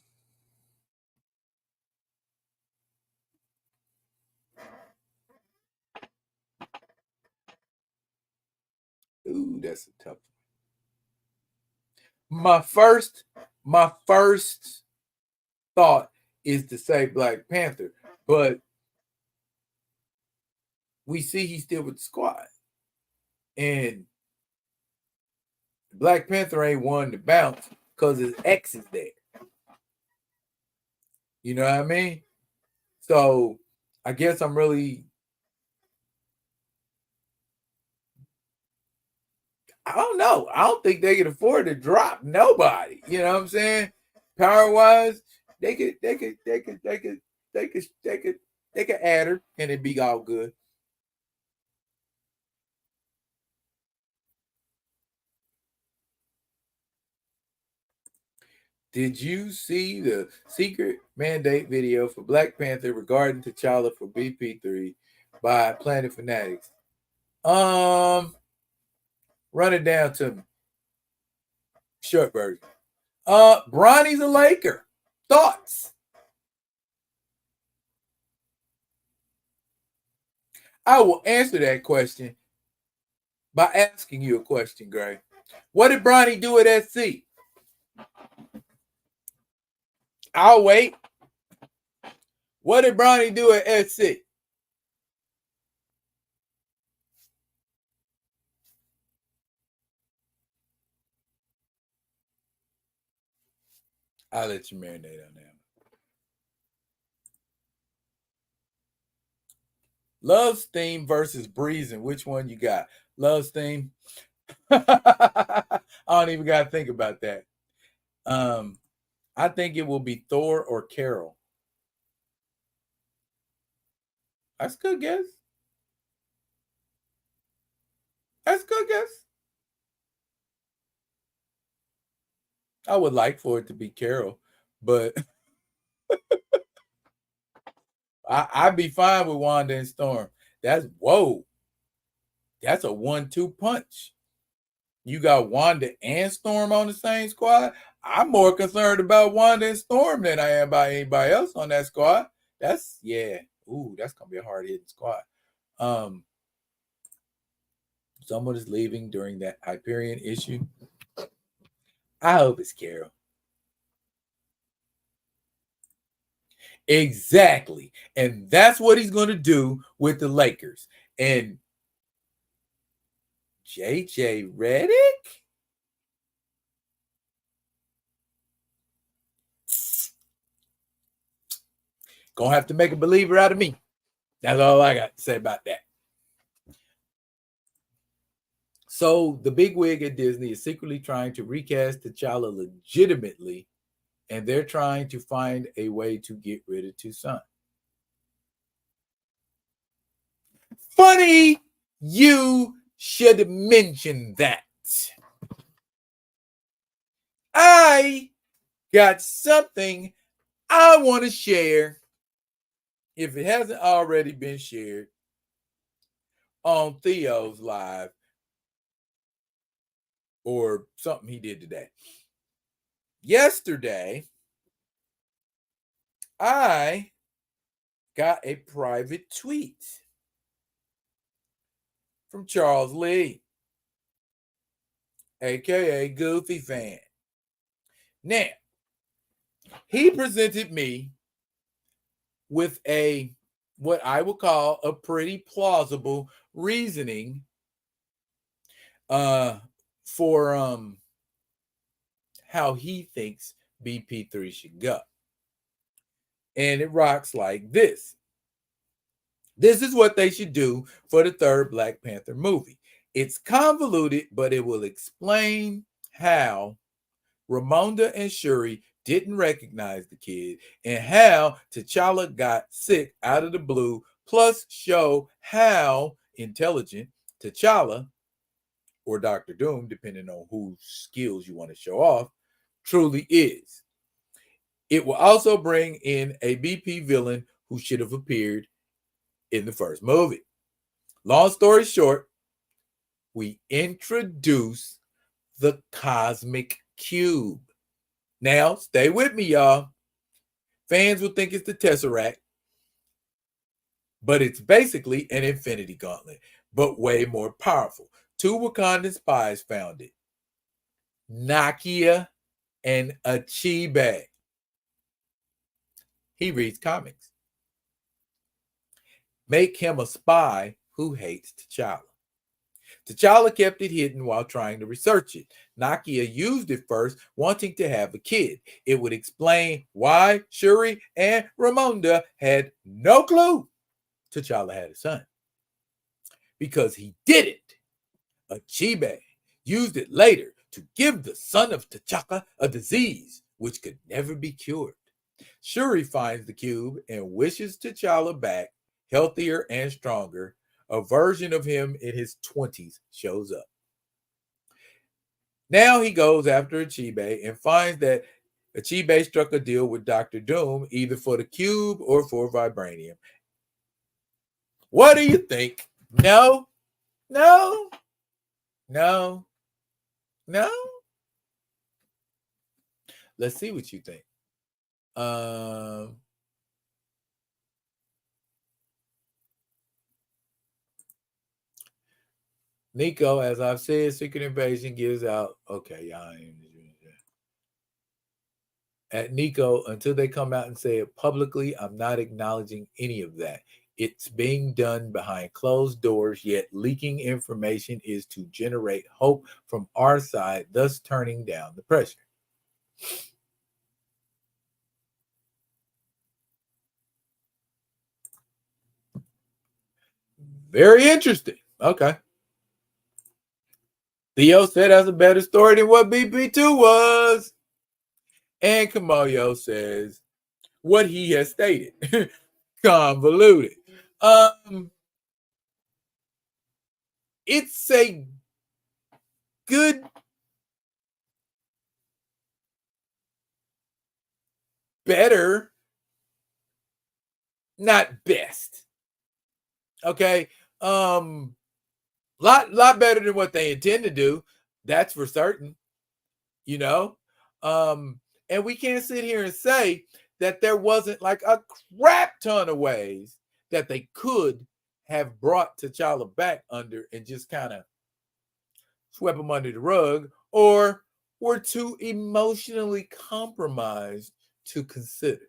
ooh, that's a tough one. My first thought is to say Black Panther, but we see he's still with the squad. And Black Panther ain't one to bounce because his ex is there. You know what I mean? So I guess I'm really, I don't know. I don't think they could afford to drop nobody. You know what I'm saying? Power wise, they could add her and it'd be all good. Did you see the secret mandate video for Black Panther regarding T'Challa for BP3 by Planet Fanatics? Um, Run it down to me. Short version. Bronny's a Laker. Thoughts? I will answer that question by asking you a question, Gray. What did Bronny do at SC? I'll wait. What did Bronny do at SC? I'll let you marinate on that. Love's Theme versus Breezing. Which one you got? Love's Theme. I don't even got to think about that. I think it will be Thor or Carol. That's a good guess. That's a good guess. I would like for it to be Carol, but I'd be fine with Wanda and Storm. That's whoa. That's a 1-2 punch. You got Wanda and Storm on the same squad. I'm more concerned about Wanda and Storm than I am about anybody else on that squad. That's yeah. Ooh, that's gonna be a hard hitting squad. Um, Someone is leaving during that Hyperion issue. I hope it's Carol. Exactly. And that's what he's going to do with the Lakers. And JJ Redick? Gonna have to make a believer out of me. That's all I got to say about that. So the big wig at Disney is secretly trying to recast T'Challa legitimately, and they're trying to find a way to get rid of Toussaint. Funny you should mention that. I got something I want to share, if it hasn't already been shared, on Theo's live or something he did today. Yesterday, I got a private tweet from Charles Lee, aka Goofy Fan. Now, he presented me with a what I would call a pretty plausible reasoning for how he thinks BP3 should go. And it rocks like this. This is what they should do for the third Black Panther movie. It's convoluted, but it will explain how Ramonda and Shuri didn't recognize the kid and how T'Challa got sick out of the blue, plus show how intelligent T'Challa or Dr. Doom, depending on whose skills you want to show off, truly is. It will also bring in a BP villain who should have appeared in the first movie. Long story short, we introduce the cosmic cube. Now, stay with me, y'all. Fans will think it's the Tesseract, but it's basically an infinity gauntlet, but way more powerful. Two Wakandan spies found it, Nakia and Achibe. He reads comics. Make him a spy who hates T'Challa. T'Challa kept it hidden while trying to research it. Nakia used it first, wanting to have a kid. It would explain why Shuri and Ramonda had no clue T'Challa had a son. Because he didn't. Achibe used it later to give the son of T'Chaka a disease which could never be cured. Shuri finds the cube and wishes T'Challa back, healthier and stronger. A version of him in his 20s shows up. Now he goes after Achibe and finds that Achibe struck a deal with Dr. Doom either for the cube or for vibranium. What do you think? No? No? No? No? Let's see what you think. Nico, as I've said, Secret Invasion gives out. Okay, y'all. At Nico, until they come out and say it publicly, I'm not acknowledging any of that. It's being done behind closed doors, yet leaking information is to generate hope from our side, thus turning down the pressure. Very interesting. Okay. Theo said that's a better story than what BP2 was. And Kamoyo says what he has stated. Convoluted. It's a good, better, not best. Okay. Lot better than what they intend to do. That's for certain. You know? And we can't sit here and say that there wasn't like a crap ton of ways that they could have brought T'Challa back under and just kind of swept him under the rug, or were too emotionally compromised to consider.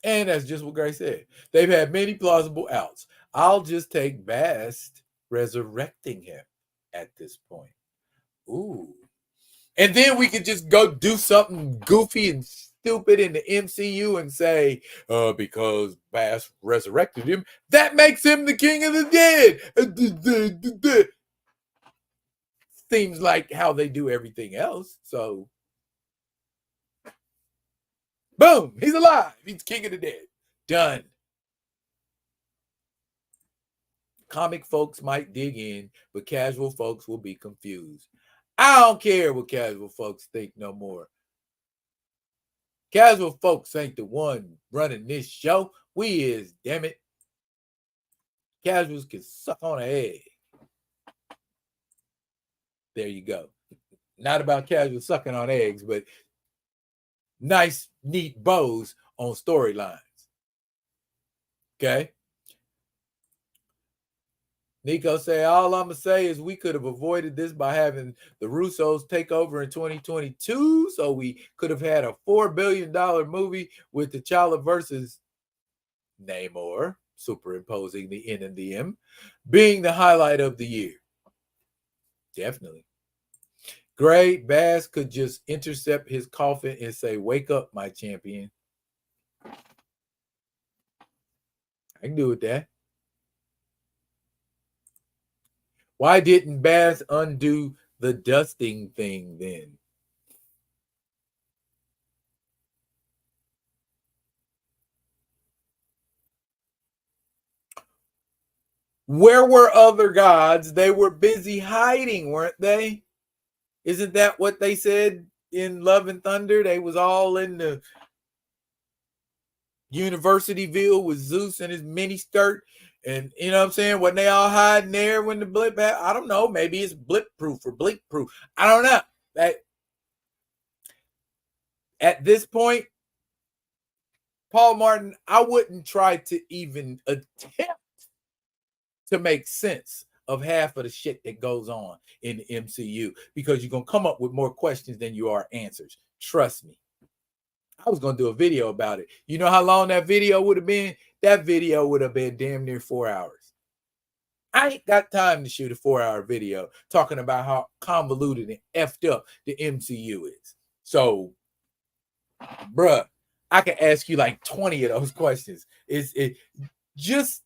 And that's just what Grace said. They've had many plausible outs. I'll just take Bast resurrecting him at this point. Ooh. And then we could just go do something goofy and stupid in the MCU and say, because Bast resurrected him, that makes him the king of the dead. Seems like how they do everything else. So, boom, he's alive. He's king of the dead. Done. Comic folks might dig in, but casual folks will be confused. I don't care what casual folks think no more. Casual folks ain't the one running this show. We is, damn it. Casuals can suck on an egg. There you go. Not about casual sucking on eggs, but nice, neat bows on storylines. Okay? Nico say, all I'm going to say is we could have avoided this by having the Russos take over in 2022, so we could have had a $4 billion movie with T'Challa versus Namor, superimposing the N and the M, being the highlight of the year. Definitely. Gray Bass could just intercept his coffin and say, wake up, my champion. I can do with that. Why didn't Bass undo the dusting thing then? Where were other gods? They were busy hiding, weren't they? Isn't that what they said in Love and Thunder? They was all in the Universityville with Zeus and his mini skirt. And you know what I'm saying? When they all hiding there when the blip happened, I don't know. Maybe it's blip proof or blink proof. I don't know. At this point, Paul Martin, I wouldn't try to even attempt to make sense of half of the shit that goes on in the MCU because you're going to come up with more questions than you are answers. Trust me. I was going to do a video about it. You know how long that video would have been? That video would have been damn near 4 hours. I ain't got time to shoot a 4-hour video talking about how convoluted and effed up the MCU is. So, bruh, I can ask you like 20 of those questions. Just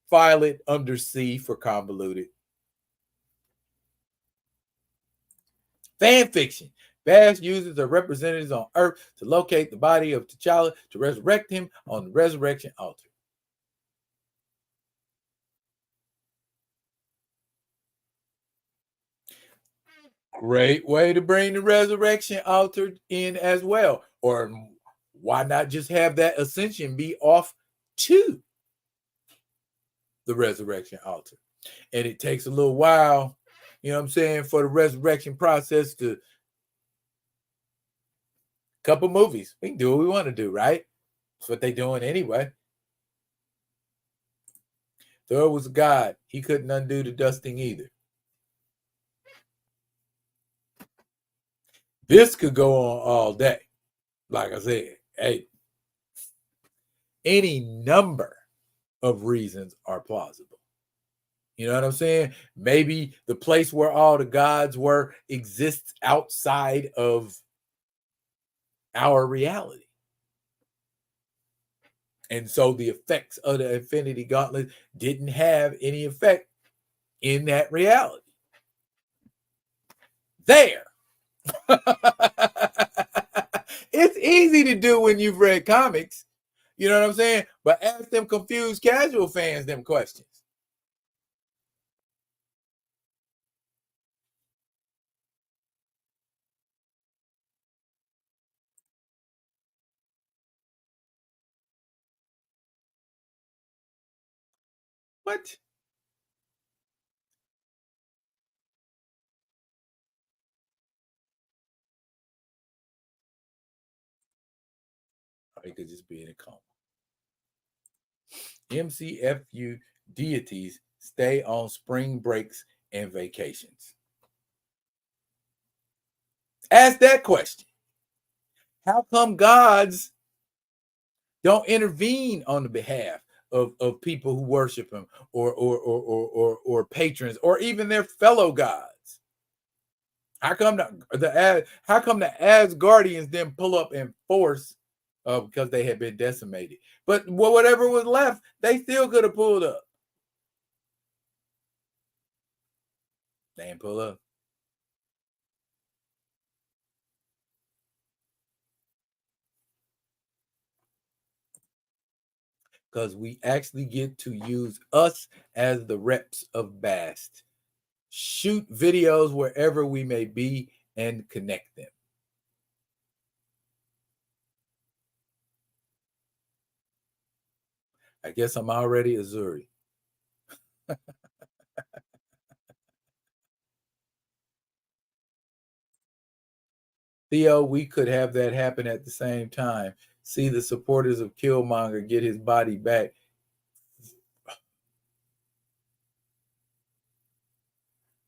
file it under C for convoluted. Fan fiction. Bash uses the representatives on Earth to locate the body of T'Challa to resurrect him on the resurrection altar. Great way to bring the resurrection altar in as well. Or why not just have that ascension be off to the resurrection altar? And it takes a little while, you know what I'm saying, for the resurrection process to couple movies. We can do what we want to do, right? That's what they're doing anyway. Thor was a god. He couldn't undo the dusting either. This could go on all day. Like I said, hey, any number of reasons are plausible. You know what I'm saying? Maybe the place where all the gods were exists outside of our reality. And so the effects of the Infinity Gauntlet didn't have any effect in that reality. There. It's easy to do when you've read comics. You know what I'm saying? But ask them confused casual fans them questions. What? Or he could just be in a coma. MCFU deities stay on spring breaks and vacations. Ask that question. How come gods don't intervene on the behalf of people who worship him or patrons or even their fellow gods? How come the Asgardians didn't pull up in force because they had been decimated? But whatever was left, they still could have pulled up. They didn't pull up. Because we actually get to use us as the reps of Bast. Shoot videos wherever we may be and connect them. I guess I'm already Azuri. Theo, we could have that happen at the same time. See the supporters of Killmonger get his body back.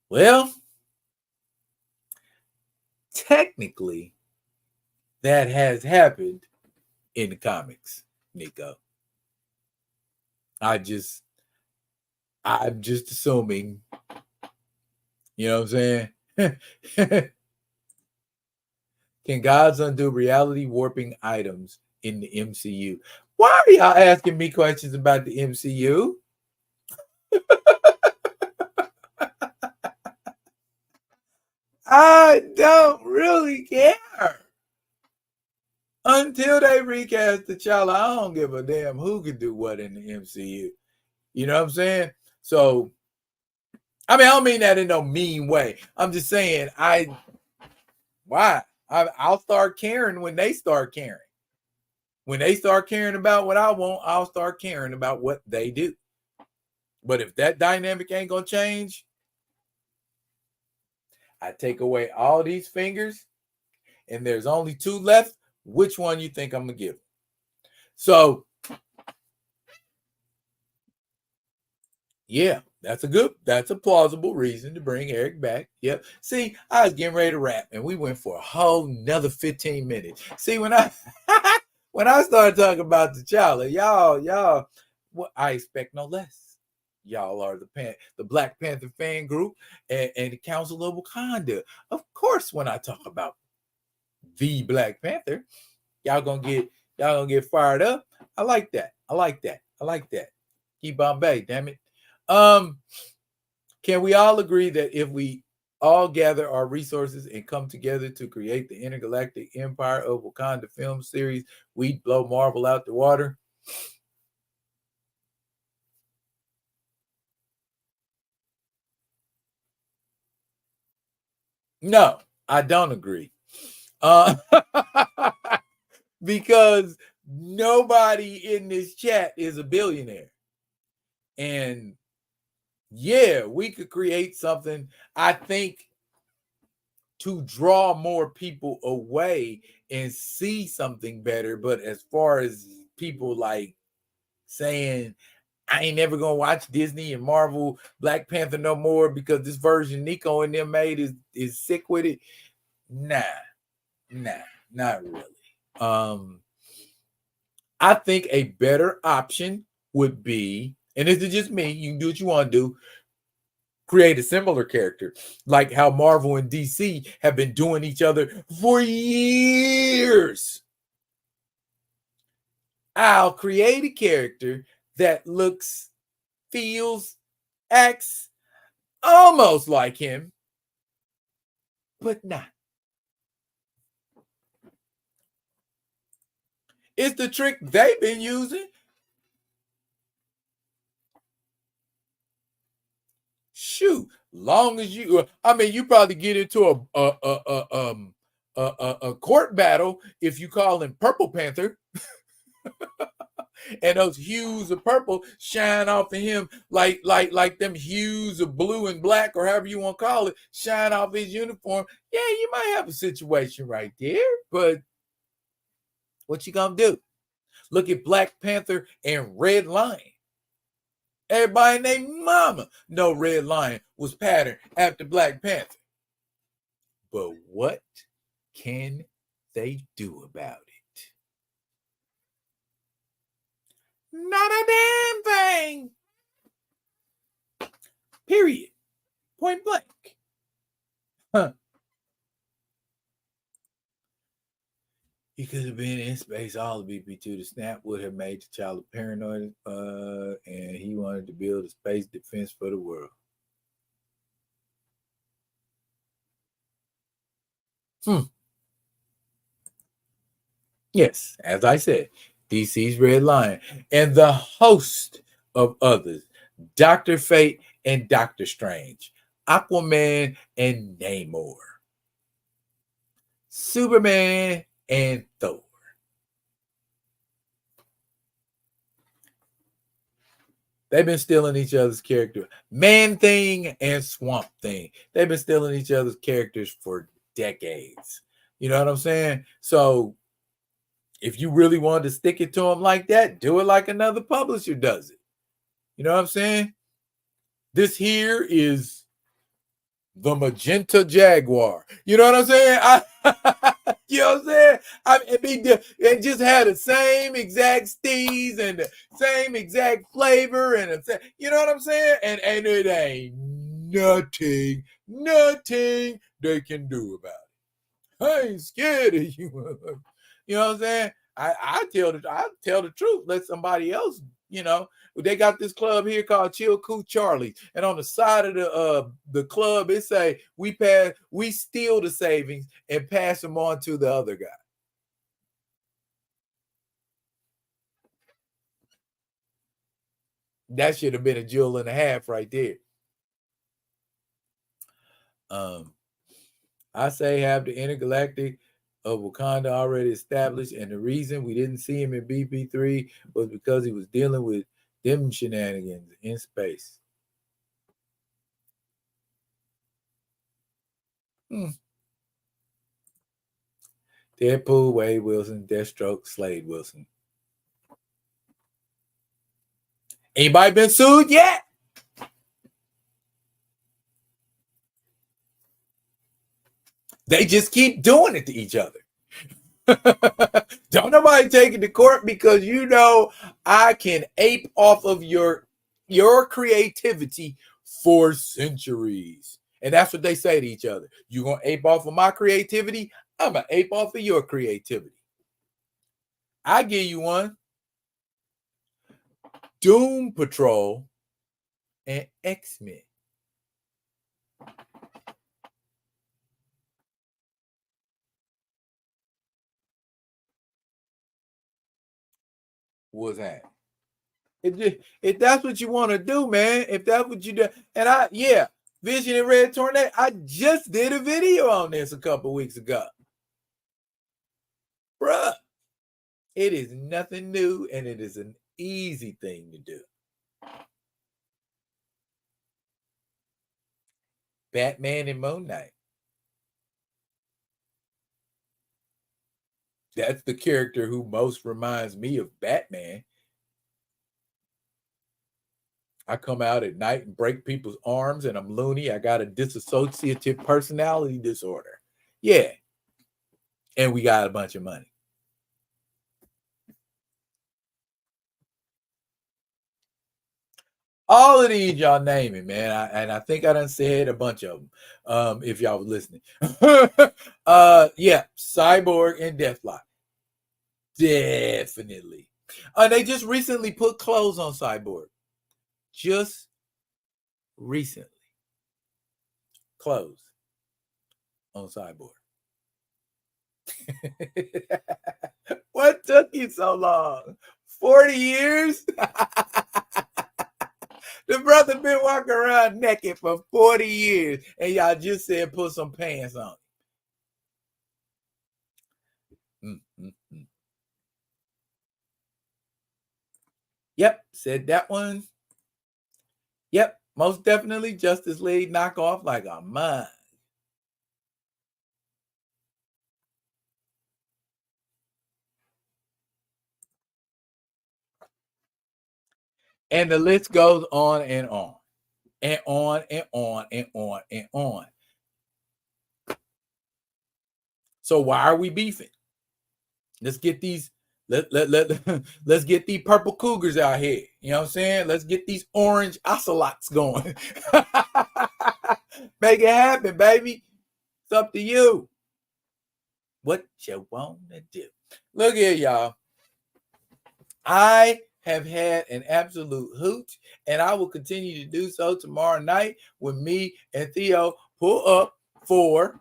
Well, technically, that has happened in the comics, Nico. I'm just assuming, you know what I'm saying? Can gods undo reality warping items in the MCU? Why are y'all asking me questions about the MCU? I don't really care. Until they recast T'Challa, I don't give a damn who can do what in the MCU. You know what I'm saying? So, I mean, I don't mean that in no mean way. I'm just saying Why? I'll start caring when they start caring. When they start caring about what I want, I'll start caring about what they do. But if that dynamic ain't gonna change, I take away all these fingers and there's only two left. Which one you think I'm gonna give? So yeah, that's a plausible reason to bring Eric back. Yep. See, I was getting ready to rap and we went for a whole another 15 minutes. See, when I when I started talking about T'Challa, y'all, well, I expect no less. Y'all are the Black Panther fan group and the Council of Wakanda. Of course, when I talk about the Black Panther, y'all gonna get fired up. I like that. I like that. I like that. Keep Bombay, damn it. Um, can we all agree that if we all gather our resources and come together to create the intergalactic empire of Wakanda film series, we'd blow Marvel out the water? No, I don't agree. Uh, because nobody in this chat is a billionaire. And yeah, we could create something, I think, to draw more people away and see something better. But as far as people like saying, I ain't never gonna watch Disney and Marvel Black Panther no more because this version Nico and them made is sick with it. Nah, not really. I think a better option would be, and this is just me, you can do what you want to do, create a similar character, like how Marvel and DC have been doing each other for years. I'll create a character that looks, feels, acts almost like him, but not. It's the trick they've been using. Shoot, long as you, I mean, you probably get into a court battle if you call him Purple Panther, and those hues of purple shine off of him like them hues of blue and black, or however you want to call it, shine off his uniform. Yeah, you might have a situation right there, but what you gonna do? Look at Black Panther and Red Lion. Everybody named Mama know Red Lion was patterned after Black Panther. But what can they do about it? Not a damn thing. Period. Point blank. Huh. He could have been in space. All of BP2. The snap would have made the child paranoid, and he wanted to build a space defense for the world. Yes, as I said, DC's Red Lion and the host of others, Dr. Fate and Doctor Strange, Aquaman and Namor, Superman and Thor. They've been stealing each other's character. Man Thing and Swamp Thing. They've been stealing each other's characters for decades. You know what I'm saying? So if you really wanted to stick it to them like that, do it like another publisher does it. You know what I'm saying? This here is the magenta jaguar. You know what I'm saying? You know what I'm saying? It just had the same exact steez and the same exact flavor and you know what I'm saying? And it ain't nothing they can do about it. I ain't scared of you. You know what I'm saying? I tell the truth. Let somebody else, you know. They got this club here called Chill Cool Charlie, and on the side of the club, it say we steal the savings and pass them on to the other guy. That should have been a jewel and a half right there. Um, I say have the intergalactic of Wakanda already established, and the reason we didn't see him in BP3 was because he was dealing with them shenanigans in space. Deadpool, Wade Wilson, Deathstroke, Slade Wilson. Anybody been sued yet? They just keep doing it to each other. Don't nobody take it to court, because you know I can ape off of your creativity for centuries. And that's what they say to each other. You gonna ape off of my creativity? I'm gonna ape off of your creativity. I give you one. Doom Patrol and X-Men. What's that? If that's what you want to do, man, if that's what you do, and Vision and Red Tornado, I just did a video on this a couple weeks ago. Bruh, it is nothing new, and it is an easy thing to do. Batman and Moon Knight. That's the character who most reminds me of Batman. I come out at night and break people's arms, and I'm loony. I got a dissociative personality disorder. Yeah. And we got a bunch of money. All of these y'all naming, man. I think I done said a bunch of them. If y'all was listening. Cyborg and Deathlock. Definitely. They just recently put clothes on Cyborg. Just recently. Clothes on Cyborg. What took you so long? 40 years? The brother been walking around naked for 40 years, and y'all just said put some pants on. Yep, said that one. Yep, most definitely Justice League knockoff like a mine. And the list goes on and on. And on and on and on and on. So why are we beefing? Let's get these let's get these purple cougars out here. You know what I'm saying? Let's get these orange ocelots going. Make it happen, baby. It's up to you. What you wanna do? Look here, y'all. I have had an absolute hoot, and I will continue to do so tomorrow night when me and Theo pull up for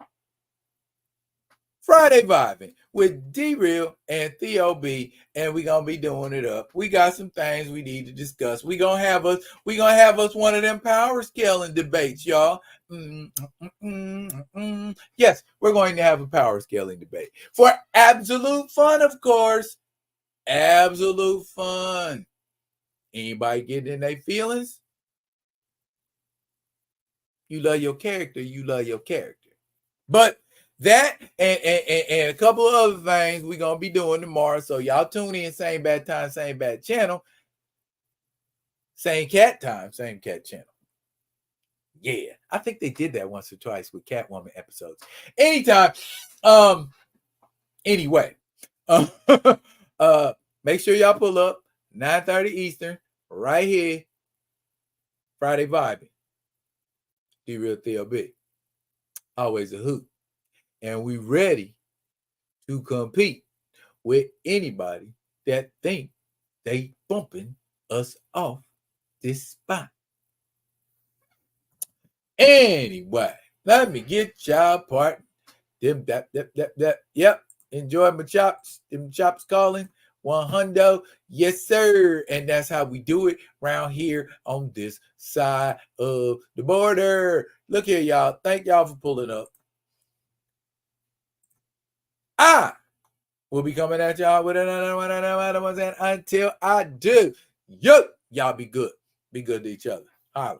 Friday Vibing with D-Real and Theo B, and we're gonna be doing it up. We got some things we need to discuss. We're gonna have us one of them power scaling debates, y'all. Yes, we're going to have a power scaling debate for absolute fun, of course. Absolute fun. Anybody getting in their feelings? You love your character. You love your character. But that and a couple of other things we're going to be doing tomorrow. So y'all tune in, same bad time, same bad channel. Same cat time, same cat channel. Yeah. I think they did that once or twice with Catwoman episodes. Anytime. Anyway. Make sure y'all pull up 9:30 Eastern right here. Friday Vibing. D-Real Theo B. Always a hoot. And we ready to compete with anybody that think they bumping us off this spot. Anyway, let me get y'all part. Yep. Enjoy my chops. Them chops calling. 100. Yes, sir. And that's how we do it around here on this side of the border. Look here, y'all. Thank y'all for pulling up. I will be coming at y'all with another one. And until I do, y'all be good. Be good to each other. Holla.